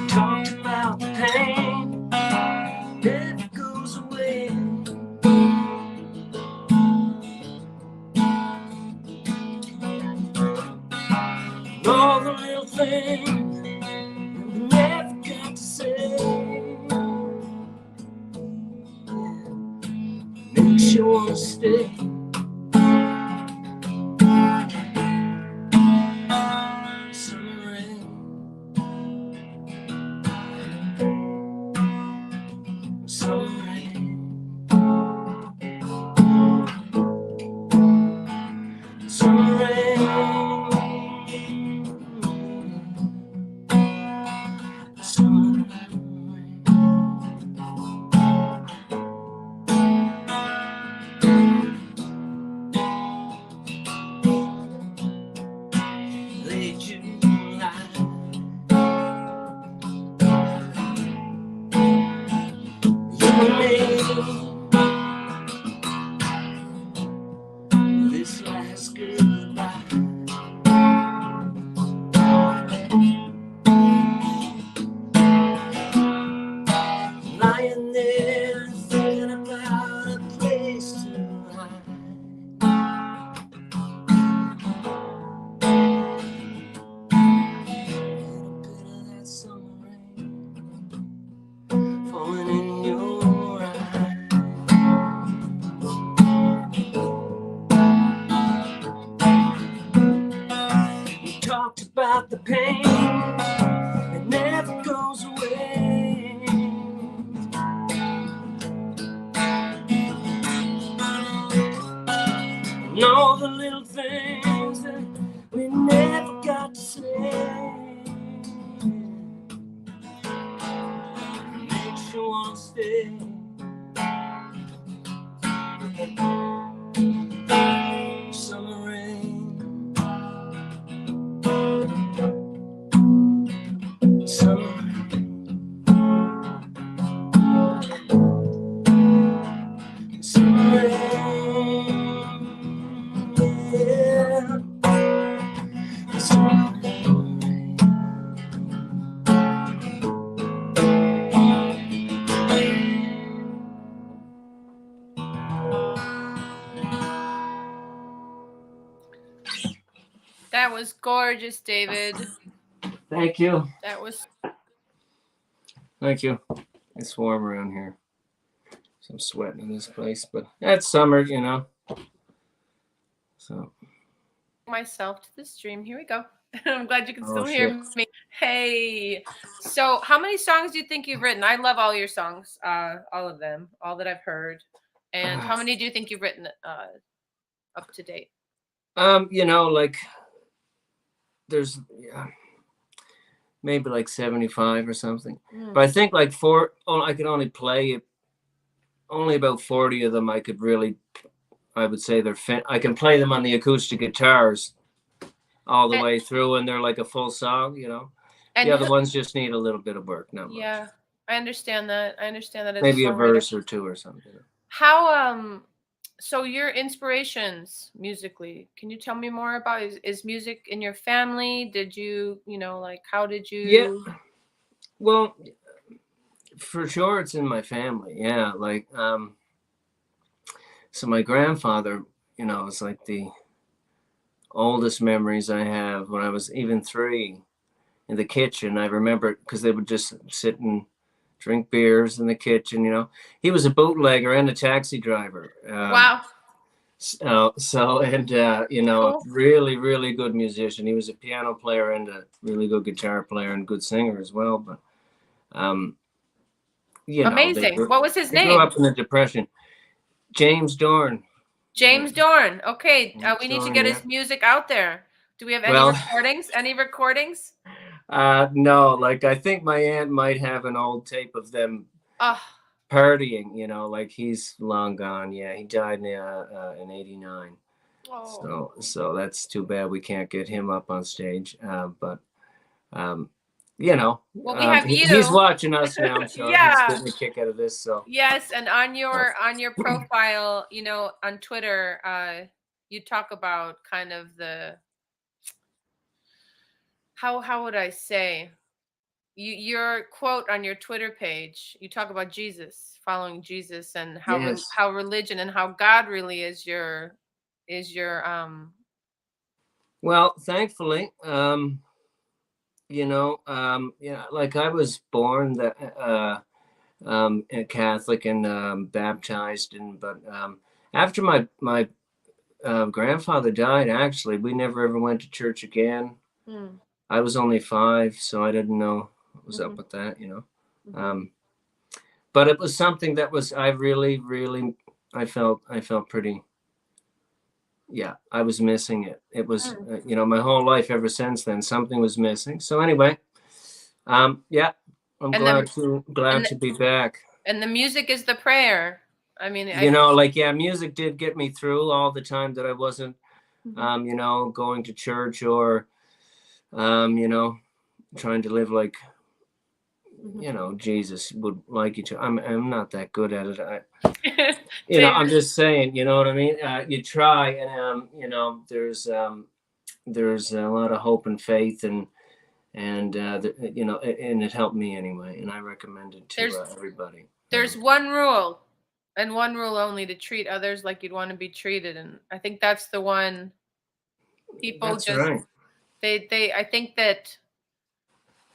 Talked about the pain that goes away. And all the little things we never got to say. Makes you wanna stay. Summer rain, summer rain, summer rain, summer rain. Late July. You and me, this last goodbye. Lying there thinking about a place to hide. Little bit of that summer rain falling in your eyes. We talked about the pain that never goes away. And all the little things that we never got to say. Makes you wanna stay. Summer rain, summer rain, summer rain, yeah. Summer rain. That was gorgeous, David. Thank you. That was Thank you. It's warm around here. So I'm sweating in this place, but it's summer, you know. So myself to the stream. Here we go. I'm glad you can Oh, still hear shit. me. Hey, so how many songs do you think you've written? I love all your songs, all of them, all that I've heard. And how many do you think you've written up to date? you know, like there's maybe like 75 or something. Mm. But I think like I could only play only about 40 of them. I could really, I would say I can play them on the acoustic guitars all the And, way through, and they're like a full song, you know. and The other ones just need a little bit of work, not much. yeah, I understand that. I understand that as a Maybe a songwriter. verse or two or something. How so your inspirations musically, can you tell me more about is music in your family? Did you, like how did Yeah, you well, for sure it's in my family. Yeah, like so my grandfather, is like the oldest memories I have when I was even 3 in the kitchen. I remember because they would just sit and drink beers in the kitchen. He was a bootlegger and a taxi driver. Wow, A cool. really, really good musician. He was a piano player and a really good guitar player and good singer as well. But, Amazing. What was his they grew name? up in the Depression. James Dorn. James Dorn. Okay, we need to Dorn, get yeah. his music out there. Do we have any Well, recordings? Any recordings? no, like I think my aunt might have an old tape of them Oh, partying, like he's long gone. Yeah, he died in 89. oh. So that's too bad we can't get him up on stage. But Well, we have he's you. watching us now. I'm sure he's Yeah. getting a kick out of this. So Yes, and on your profile, on Twitter, you talk about kind of the how would I say? Your quote on your Twitter page, you talk about Jesus, following Jesus, and yes. how religion and how God really is your. Well, thankfully, like I was born a Catholic and baptized, but after my grandfather died, actually, we never ever went to church again. Mm, I was only 5, so I didn't know what was up mhm, with that, mhm. But it was something that was I really, really I felt pretty. Yeah, I was missing it. It was Mm. my whole life ever since then. Something was missing. So anyway, yeah, I'm And the glad and to be back. and the music is the prayer. I mean, Like yeah, music did get me through all the time that I wasn't, Mhm, going to church or, you know, trying to live like, mhm. Jesus would like you to. I'm not that good at it. David, I'm just saying, you know what I mean? You try, and there's a lot of hope and faith, and it helped me anyway, and I recommend it to there's everybody. there's one rule and one rule only: to treat others like you'd want to be treated. And I think that's the one people That's just right. they I think that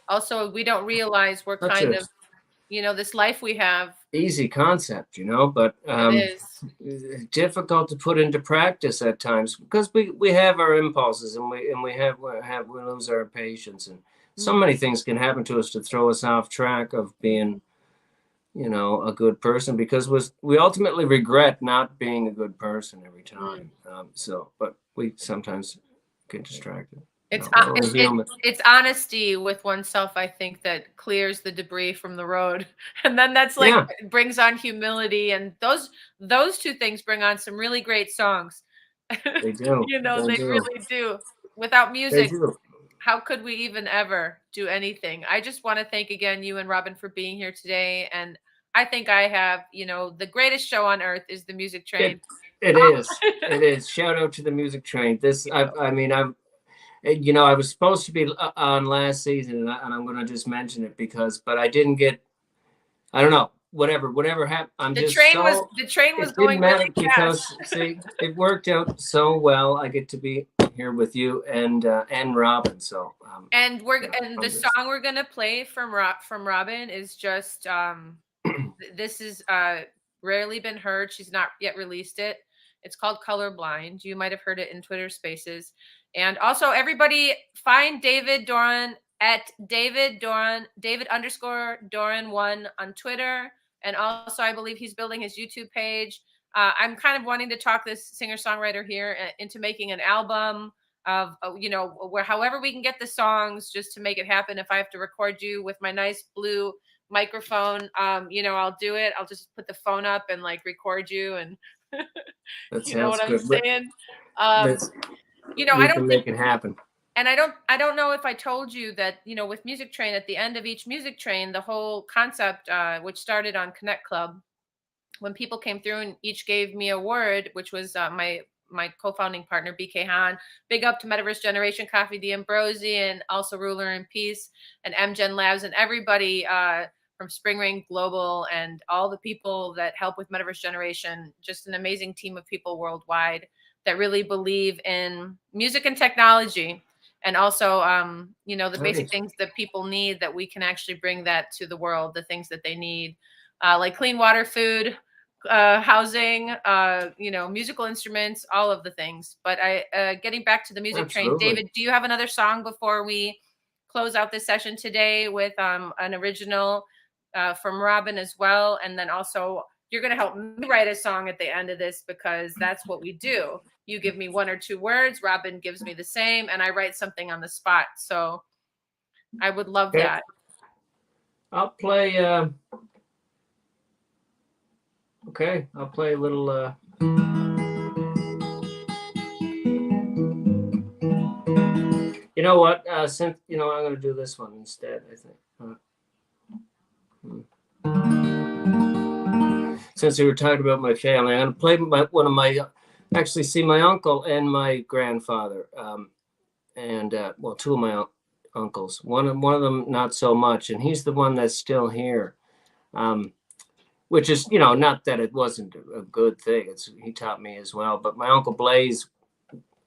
also we don't realize we're Such kind a of, this life we have. easy concept, but It is. difficult to put into practice at times because we have our impulses and we lose our patience, and so Mm, many things can happen to us to throw us off track of being a good person, because we ultimately regret not being a good person every mm. time. But we sometimes get distracted. It's We're human. it's honesty with oneself, I think, that clears the debris from the road, and then that's like Yeah, brings on humility, and those two things bring on some really great songs. they do. They They do. really do. Without They music, do. how could we even ever do anything? I just want to thank again you and Robin for being here today, and I think I have, the greatest show on earth is the Music Train. It it is. It is. Shout out to the Music Train. I was supposed to be on last season, and I'm going to just mention it but I didn't get. I don't know. Whatever happened. I'm just so. The train was It didn't going matter really because fast. see, it worked out so well. I get to be here with you and Robin. So And the I'm just. song we're gonna play from Robin is just this is rarely been heard. She's not yet released it. It's called Colorblind. You might have heard it in Twitter Spaces. And also, everybody find David Doran at David underscore Doran1 on Twitter. And also, I believe he's building his YouTube page. I'm kind of wanting to talk this singer songwriter here into making an album. of where however we can get the songs just to make it happen. If I have to record you with my nice blue microphone, I'll do it. I'll just put the phone up and like record you, and That you know sounds what I'm good. saying? I We don't can think, make it happen. and I don't know if I told you that, with Music Train, at the end of each Music Train, the whole concept, which started on Connect Club, when people came through and each gave me a word, which was my co-founding partner, BK Han. Big up to Metaverse Generation, Coffee D Ambrosi, and also Ruler in Peace, and MGen Labs, and everybody from Spring Rain Global, and all the people that help with Metaverse Generation. Just an amazing team of people worldwide that really believe in music and technology. And also, the basic things that people need, that we can actually bring that to the world, the things that they need, like clean water, food, housing, musical instruments, all of the things. But getting back to the Music Train, David, do you have another song before we close out this session today with an original from Robin as well? And then also, you're going to help me write a song at the end of this, because that's what we do. You give me 1 or 2 words, Robin gives me the same, and I write something on the spot. So I would love that. I'll play. Okay, I'll play a little. You know what? Since I'm going to do this one instead. I think. Since we were talking about my family, I'm going to play one of my. Actually, see, my uncle and my grandfather, and 2 of my uncles. One of them not so much, and he's the one that's still here. Which is, not that it wasn't a good thing. He taught me as well. But my Uncle Blaze,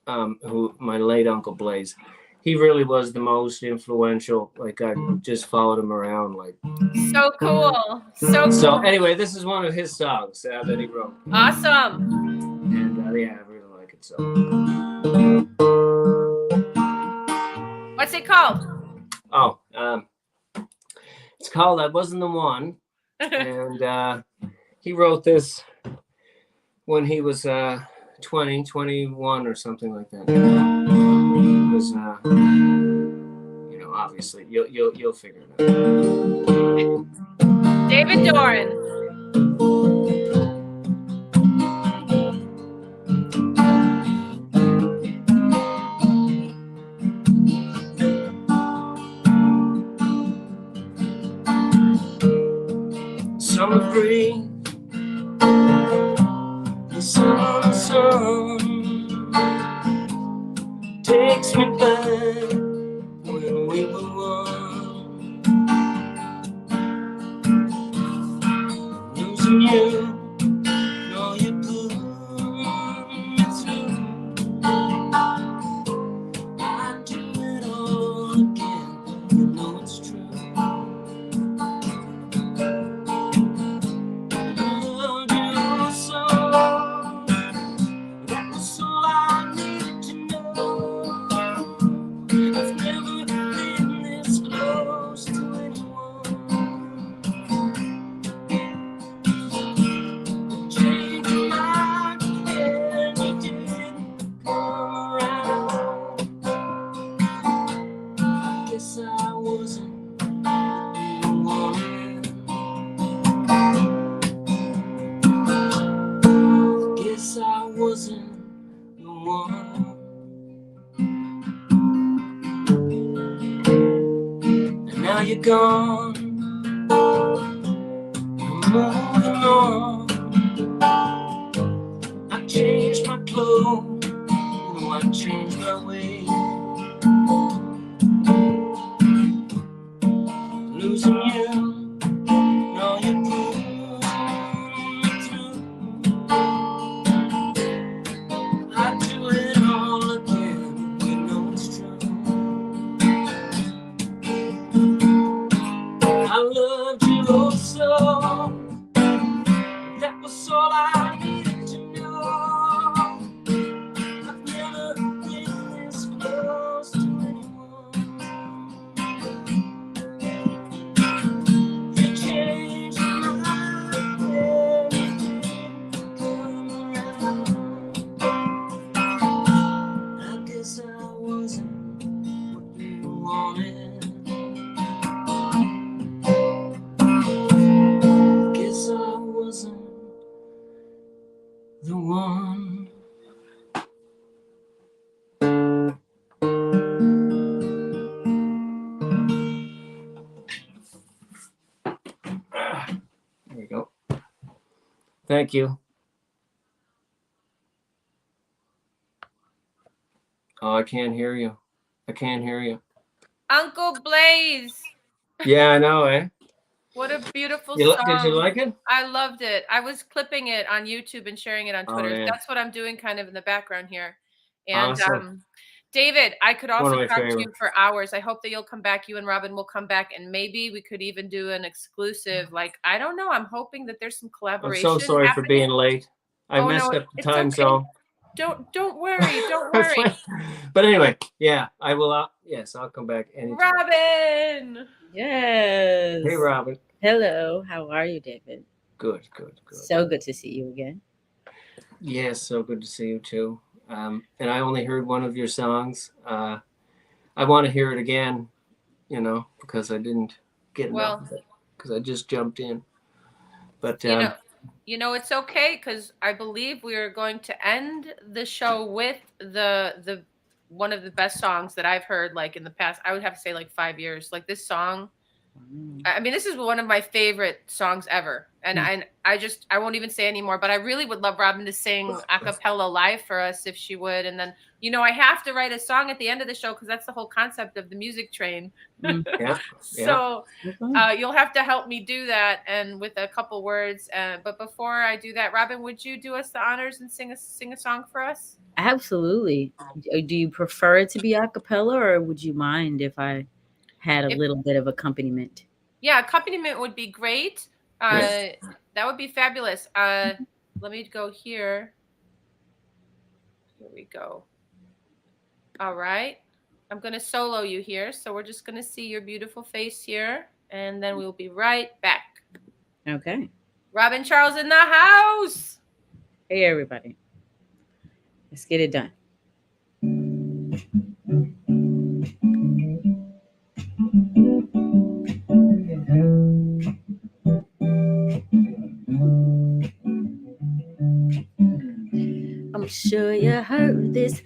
my late Uncle Blaze, he really was the most influential. Like, I just followed him around. Like, so cool. So cool. So anyway, this is one of his songs that he wrote. Awesome. And I really like it. So. What's it called? Oh, it's called "I Wasn't the One." And he wrote this when he was 20, 21 or something like that. It was, obviously you'll figure it out. David Doran. Summer breeze, the summer sun takes me back when we were one. Losing you, know you put me through. I'd do it all again, you know it's true. You're gone, moving on. I changed my clothes, I changed my way. Losing you, now you pull me through. I'd do it all again, you know it's true. I loved you oh so. That was all I needed to know. I've never been this close to anyone. You changed my life when you didn't come around. I guess I Thank you. Oh, I can't hear you. I can't hear you. Uncle Blaze. Yeah, I know, eh? What a beautiful Did song. you like it? I loved it. I was clipping it on YouTube and sharing it on Twitter. yeah. That's what I'm doing kind of in the background here. And Awesome. David, I could One also of my talk to you favorites. for hours. I hope that you'll come back. You and Robin will come back, and maybe we could even do an exclusive. Like, I don't know. I'm hoping that there's some I'm collaboration. so sorry for being late. I Oh, messed no, up the it's time okay. zone. Don't worry. Don't worry. But anyway, yeah, I will. Yes, I'll come back anytime. Robin. Yes. Hey, Robin. Hello. How are you, David? Good. So good to see you again. Yes, so good to see you too. And I only heard one of your songs. I want to hear it again, because I didn't get enough of it because I just jumped in. But it's okay, because I believe we are going to end the show with the one of the best songs that I've heard, like, in the past. I would have to say, like, 5 years. Like, this song. I mean, this is one of my favorite songs ever. And I won't even say anymore, but I really would love Robin to sing a cappella live for us if she would. And then, I have to write a song at the end of the show, because that's the whole concept of the music train. Yeah. So you'll have to help me do that, and with a couple words. But before I do that, Robin, would you do us the honors and sing a song for us? Absolutely. Do you prefer it to be a cappella, or would you mind if I had a little bit of accompaniment? Yeah, accompaniment would be great. That would be fabulous. Let me go here. Here we go. All right. I'm going to solo you here. So we're just going to see your beautiful face here, and then we'll be right back. Okay. Robin Charles in the house. Hey, everybody. Let's get it done. I'm sure you heard this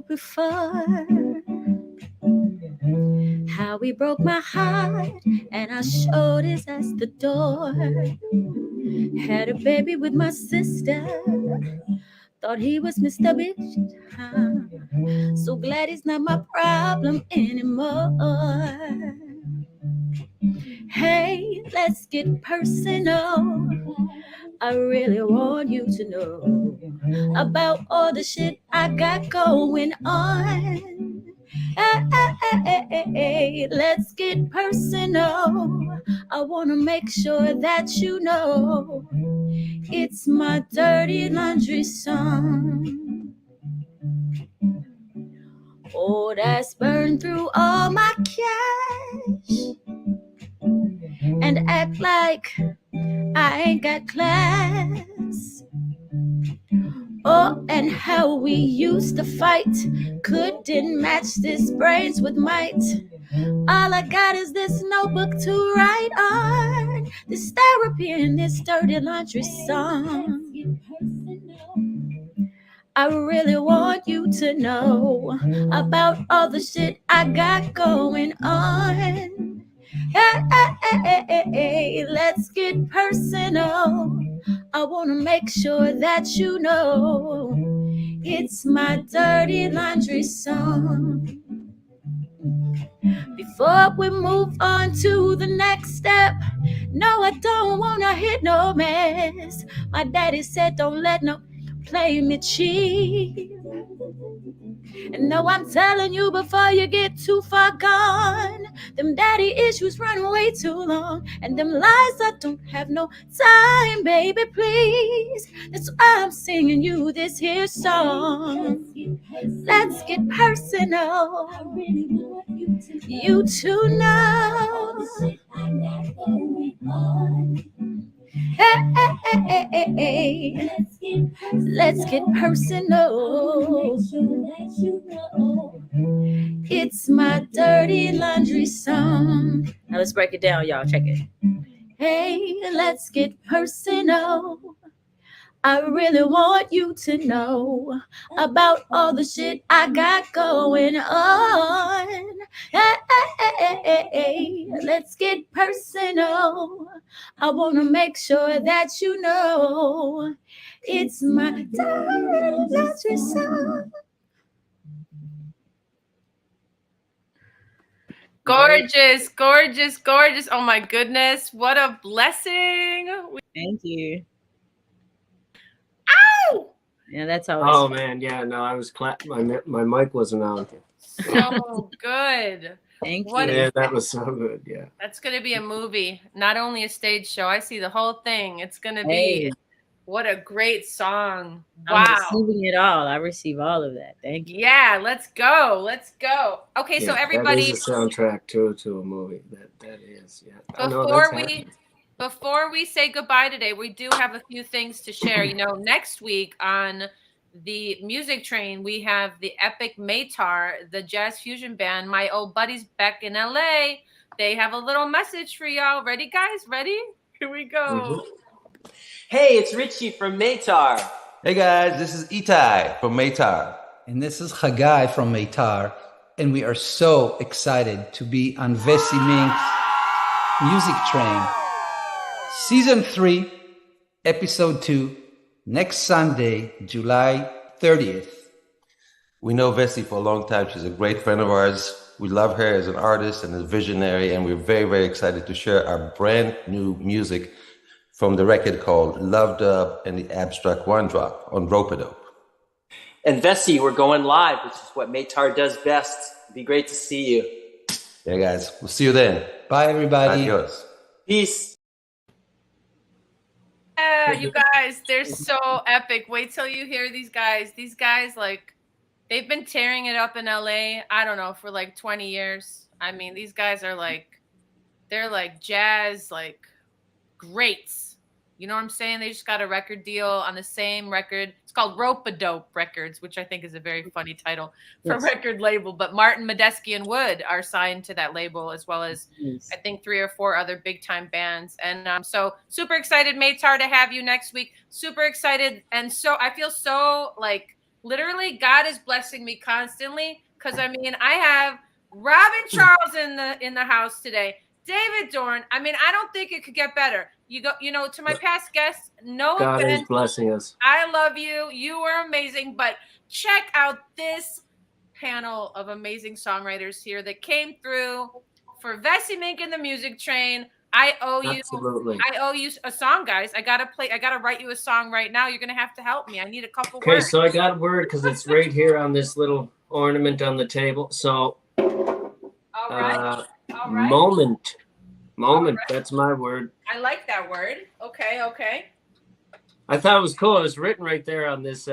before. How he broke my heart and I showed his ass the door. Had a baby with my sister. Thought he was Mr. Bitch. So glad he's not my problem anymore. Hey, let's get personal. I really want you to know about all the shit I got going on. Hey, let's get personal. I want to make sure that you know it's my dirty laundry song. Oh, that's burned through all my cash and act like I ain't got class. Oh, and how we used to fight. Couldn't match this brains with might. All I got is this notebook to write on. This therapy and this dirty laundry song. I really want you to know about all the shit I got going on. Hey, let's get personal. I want to make sure that you know it's my dirty laundry song. Before we move on to the next step, no, I don't want to hit no mess. My daddy said don't let no play me cheap. And no, I'm telling you before you get too far gone, them daddy issues run way too long, and them lies I don't have no time, baby, please. That's why I'm singing you this here song. Let's get personal. You to know. Hey, let's get personal. It's my dirty laundry song. Now let's break it down, y'all. Check it. Hey, let's get personal. I really want you to know about all the shit I got going on. Hey, let's get personal. I want to make sure that you know it's my time. Last resort. Gorgeous, gorgeous, gorgeous. Oh my goodness. What a blessing. Thank you. Ow! Yeah, that's always. Oh man, yeah, no, I was my mic wasn't on. So good. Thank What you. Yeah, that was so good. Yeah. That's going to be a movie, not only a stage show. I see the whole thing. It's going to Hey. be, what a great song. I'm Wow. receiving it all. I receive all of that. Thank you. Yeah, let's go. Let's go. Okay, so Yeah, everybody, that is a soundtrack to a movie. That is, yeah. I know before that's we happening. before we say goodbye today, we do have a few things to share. You know, next week on the Music Train, we have the epic Maytar, the jazz fusion band. My old buddies back in LA. They have a little message for y'all. Ready, guys? Ready? Here we go. Hey, it's Richie from Maytar. Hey guys, this is Itai from Maytar. And this is Hagai from Maytar. And we are so excited to be on Vessy MInk's Music Train. Season 3, Episode 2, next Sunday, July 30th. We know Vessy for a long time. She's a great friend of ours. We love her as an artist and a visionary, and we're very, very excited to share our brand new music from the record called Love Dub and the Abstract One Drop on Rope-A-Dope. And Vessy, we're going live, which is what Maytar does best. It'd be great to see you. Yeah, guys, we'll see you then. Bye, everybody. Adios. Peace. Yeah, you guys, they're so epic. Wait till you hear these guys. These guys, like, they've been tearing it up in LA, I don't know, for like 20 years. I mean, these guys are like, they're like jazz, like, greats. You know what I'm saying? They just got a record deal on the same record. It's called Rope-A-Dope Records, which I think is a very funny title for a record label. But Martin, Medeski, and Wood are signed to that label, as well as I think 3 or 4 other big-time bands. And so super excited, Maytar, to have you next week. Super excited. And so I feel so, like, literally God is blessing me constantly, because, I mean, I have Robin Charles in the house today. David Dorn. I mean, I don't think it could get better. You know, to my past guests, no God offense. is blessing us. I love you. You were amazing. But check out this panel of amazing songwriters here that came through for Vessy MInk and the Music Train. I owe you. Absolutely. I owe you a song, guys. I gotta write you a song right now. You're gonna have to help me. I need a couple Okay, words. so I got a word because it's right here on this little ornament on the table. So, All right. All right. moment. Right. That's my word. I like that word. Okay. I thought it was cool. It was written right there on this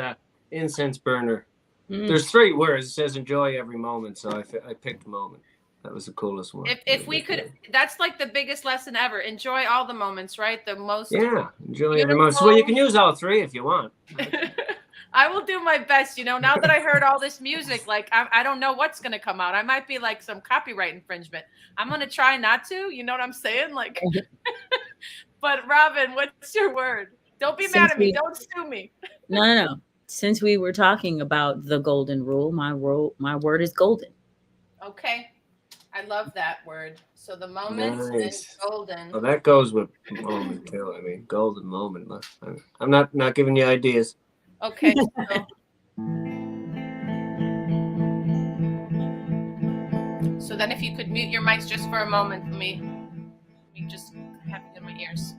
incense burner. There's 3 words. It says enjoy every moment. So I picked moment. That was the coolest one. If we could, that's like the biggest lesson ever. Enjoy all the moments, right? The most. Yeah, enjoy every moment. Well, you can use all 3 if you want. I will do my best. You know, now that I heard all this music, like I don't know what's gonna come out. I might be like some copyright infringement. I'm gonna try not to. You know what I'm saying? Like, but Robin, what's your word? Don't be mad at me. Don't sue me. No. Since we were talking about the golden rule, my word is golden. Okay. I love that word. So the moments Nice. and golden. Well, that goes with moment too. I mean, golden moment. I'm not giving you ideas. Okay. So then if you could mute your mics just for a moment for me. Let me just have it in my ears.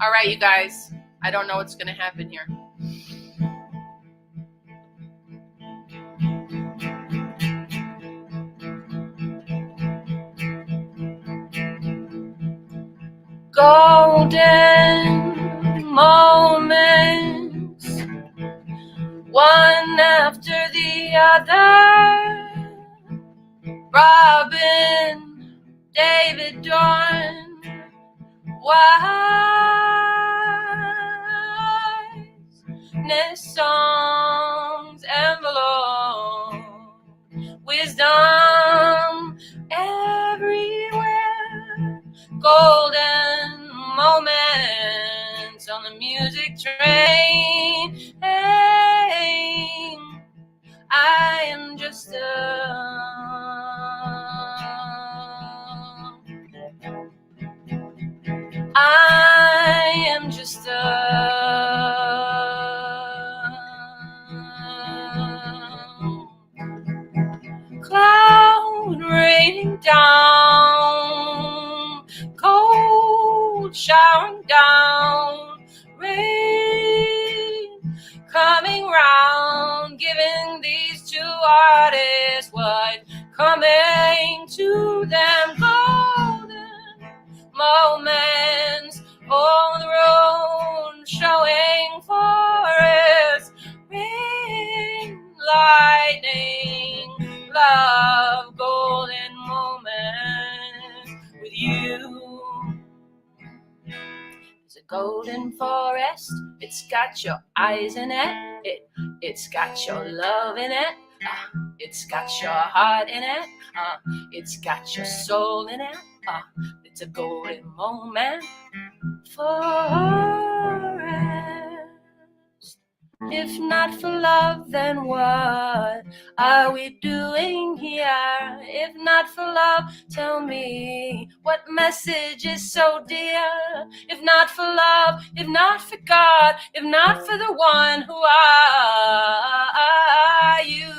All right, you guys. I don't know what's going to happen here. Golden moments, one after the other. Robin, David Dorn, wiseness songs, envelope, wisdom everywhere. Golden moments on the music train. showering down, rain coming round, giving these two artists what coming to them, golden moments on the road, showing forest, rain, lightning, love, golden moments with you. It's a golden forest, it's got your eyes in it, it's got your love in it, it's got your heart in it, it's got your soul in it, it's a golden moment forest. If not for love, then what are we doing here? If not for love, tell me what message is so dear? If not for love, if not for God, if not for the one, who are you?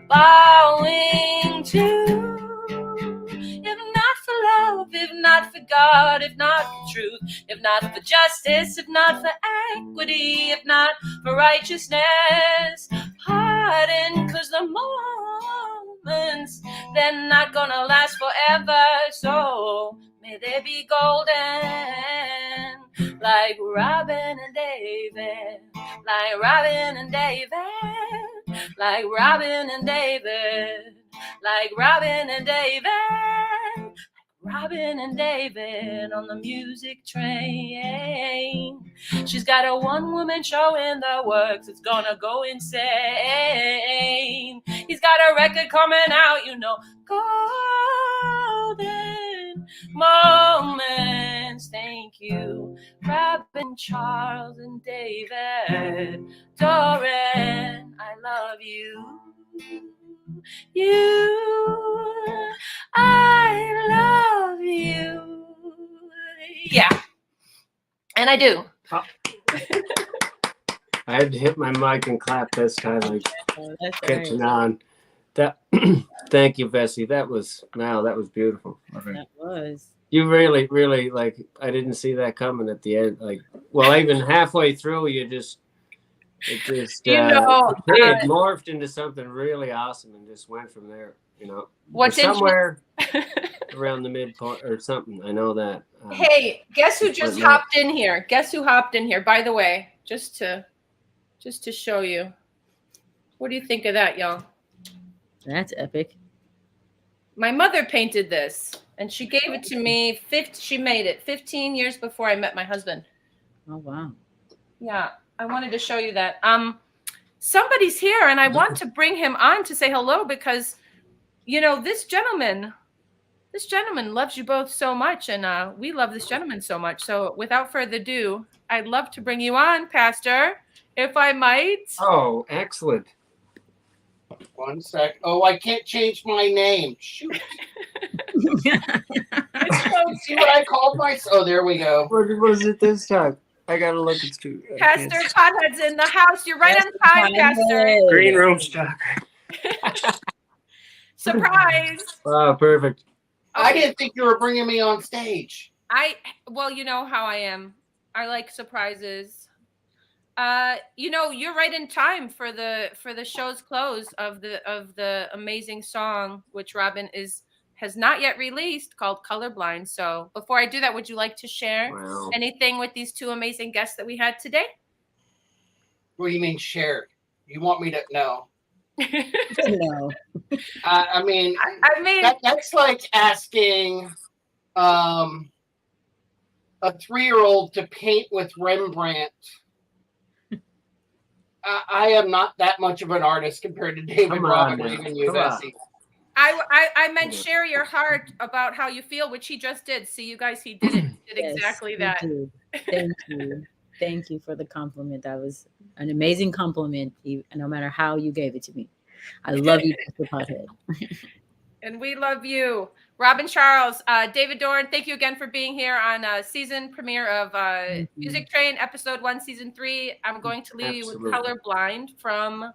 Bowing to, if not for love, if not for God, if not for truth, if not for justice, if not for equity, if not for righteousness, hardened, 'cause the moments, they're not gonna last forever, so may they be golden, like Robin and David, like Robin and David, like Robin and David, like Robin and David, Robin and David on the music train. She's got a one-woman show in the works. It's gonna go insane. He's got a record coming out, you know, golden moments. Thank you, Robin, Charles, and David. Doran, I love you. You, I love you. Yeah, and I do. I had to hit my mic and clap this time, like catching on. That, thank you, Vessy. That was beautiful. That was. You really, really, like, I didn't see that coming at the end. Like, well, even halfway through, it just it morphed into something really awesome and just went from there, you know. What's somewhere around the midpoint or something. I know that. Hey, guess who just hopped in here? Guess who hopped in here? By the way, just to show you. What do you think of that, y'all? That's epic. My mother painted this, and she gave it to me. She made it 15 years before I met my husband. Oh, wow. Yeah, I wanted to show you that. Somebody's here, and I want to bring him on to say hello because, you know, this gentleman loves you both so much, and we love this gentleman so much. So without further ado, I'd love to bring you on, Pastor, if I might. Oh, excellent. One sec. Oh, I can't change my name. Shoot. See what I called myself? Oh, there we go. What was it this time? I gotta look. It's too. Pastor Pothead's in the house. You're right on time, Pastor. Green room stock. Surprise. Oh, perfect. I didn't think you were bringing me on stage. Well, you know how I am. I like surprises. You know, you're right in time for the show's close of the amazing song which Robin has not yet released, called Colorblind. So before I do that, would you like to share anything with these two amazing guests that we had today? What do you mean shared? You want me to know? No. I mean that's like asking a 3-year-old to paint with Rembrandt. I am not that much of an artist compared to David, Robin, or even you, Vessy. I meant share your heart about how you feel, which he just did. See, you guys, he did it. Did yes, exactly that. Thank you. Thank you for the compliment. That was an amazing compliment, no matter how you gave it to me. I love you, Mr. Pothead. And we love you. Robin, Charles, David Dorn, thank you again for being here on season premiere of Music Train, episode 1, season 3. I'm going to leave you with Colorblind from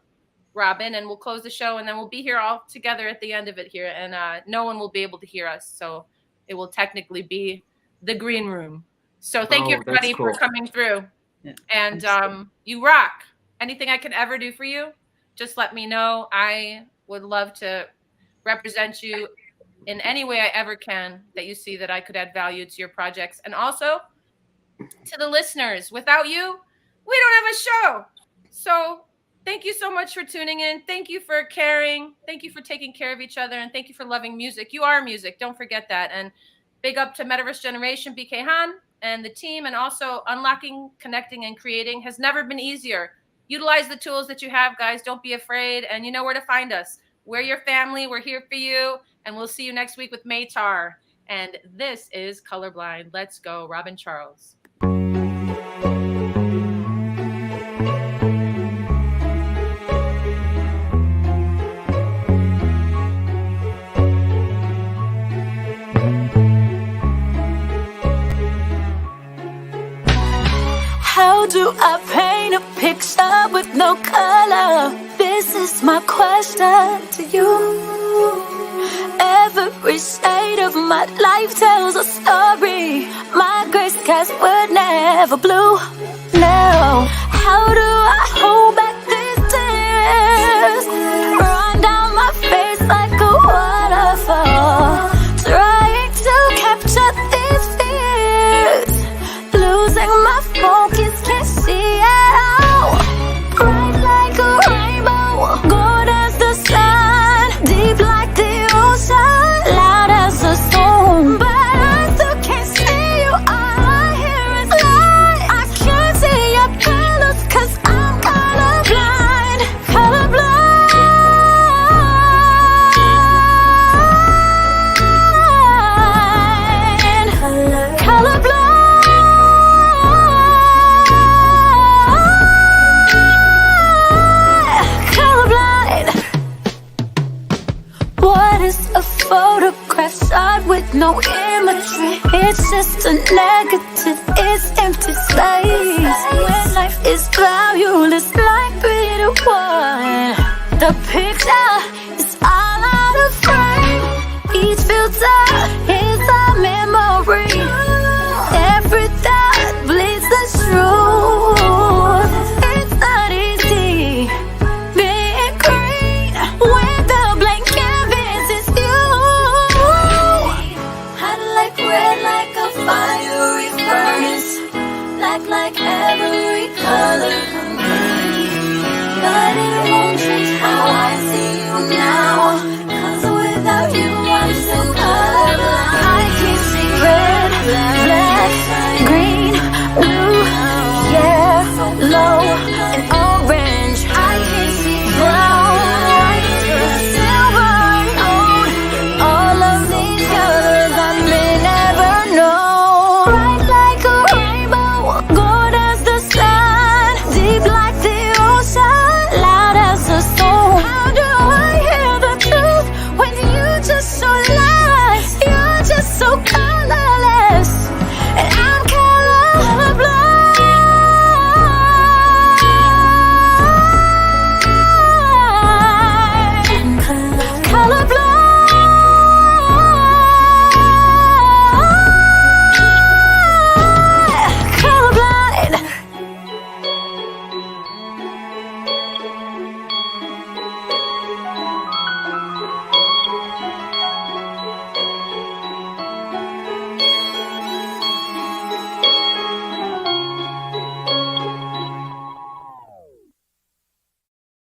Robin, and we'll close the show, and then we'll be here all together at the end of it here, and no one will be able to hear us, so it will technically be the green room. So thank you, everybody, cool. for coming through. Yeah, and you rock. Anything I can ever do for you, just let me know. I would love to represent you in any way I ever can that you see that I could add value to your projects. And also to the listeners, without you, we don't have a show. So thank you so much for tuning in. Thank you for caring. Thank you for taking care of each other. And thank you for loving music. You are music. Don't forget that. And big up to Metaverse Generation, BK Han, and the team. And also, unlocking, connecting, and creating has never been easier. Utilize the tools that you have, guys. Don't be afraid. And you know where to find us. We're your family. We're here for you. And we'll see you next week with Maytar. And this is Colorblind. Let's go, Robin Charles. How do I paint a picture with no color? This is my question to you. Every shade of my life tells a story. My gray skies were never blue. No, how do I hold back these tears? Run down my face like a waterfall, trying to capture these fears. Losing my focus, can't see it all. Bright like a rainbow, gold as the sun, deep like the ocean, loud as a storm. But I still can't see you, all I hear is light. I can't see your colors, 'cause I'm colorblind. Colorblind. Colorblind. What is a photograph shot with no imagery? It's just a negative, it's empty space. When life is valueless like 3 to 1, the picture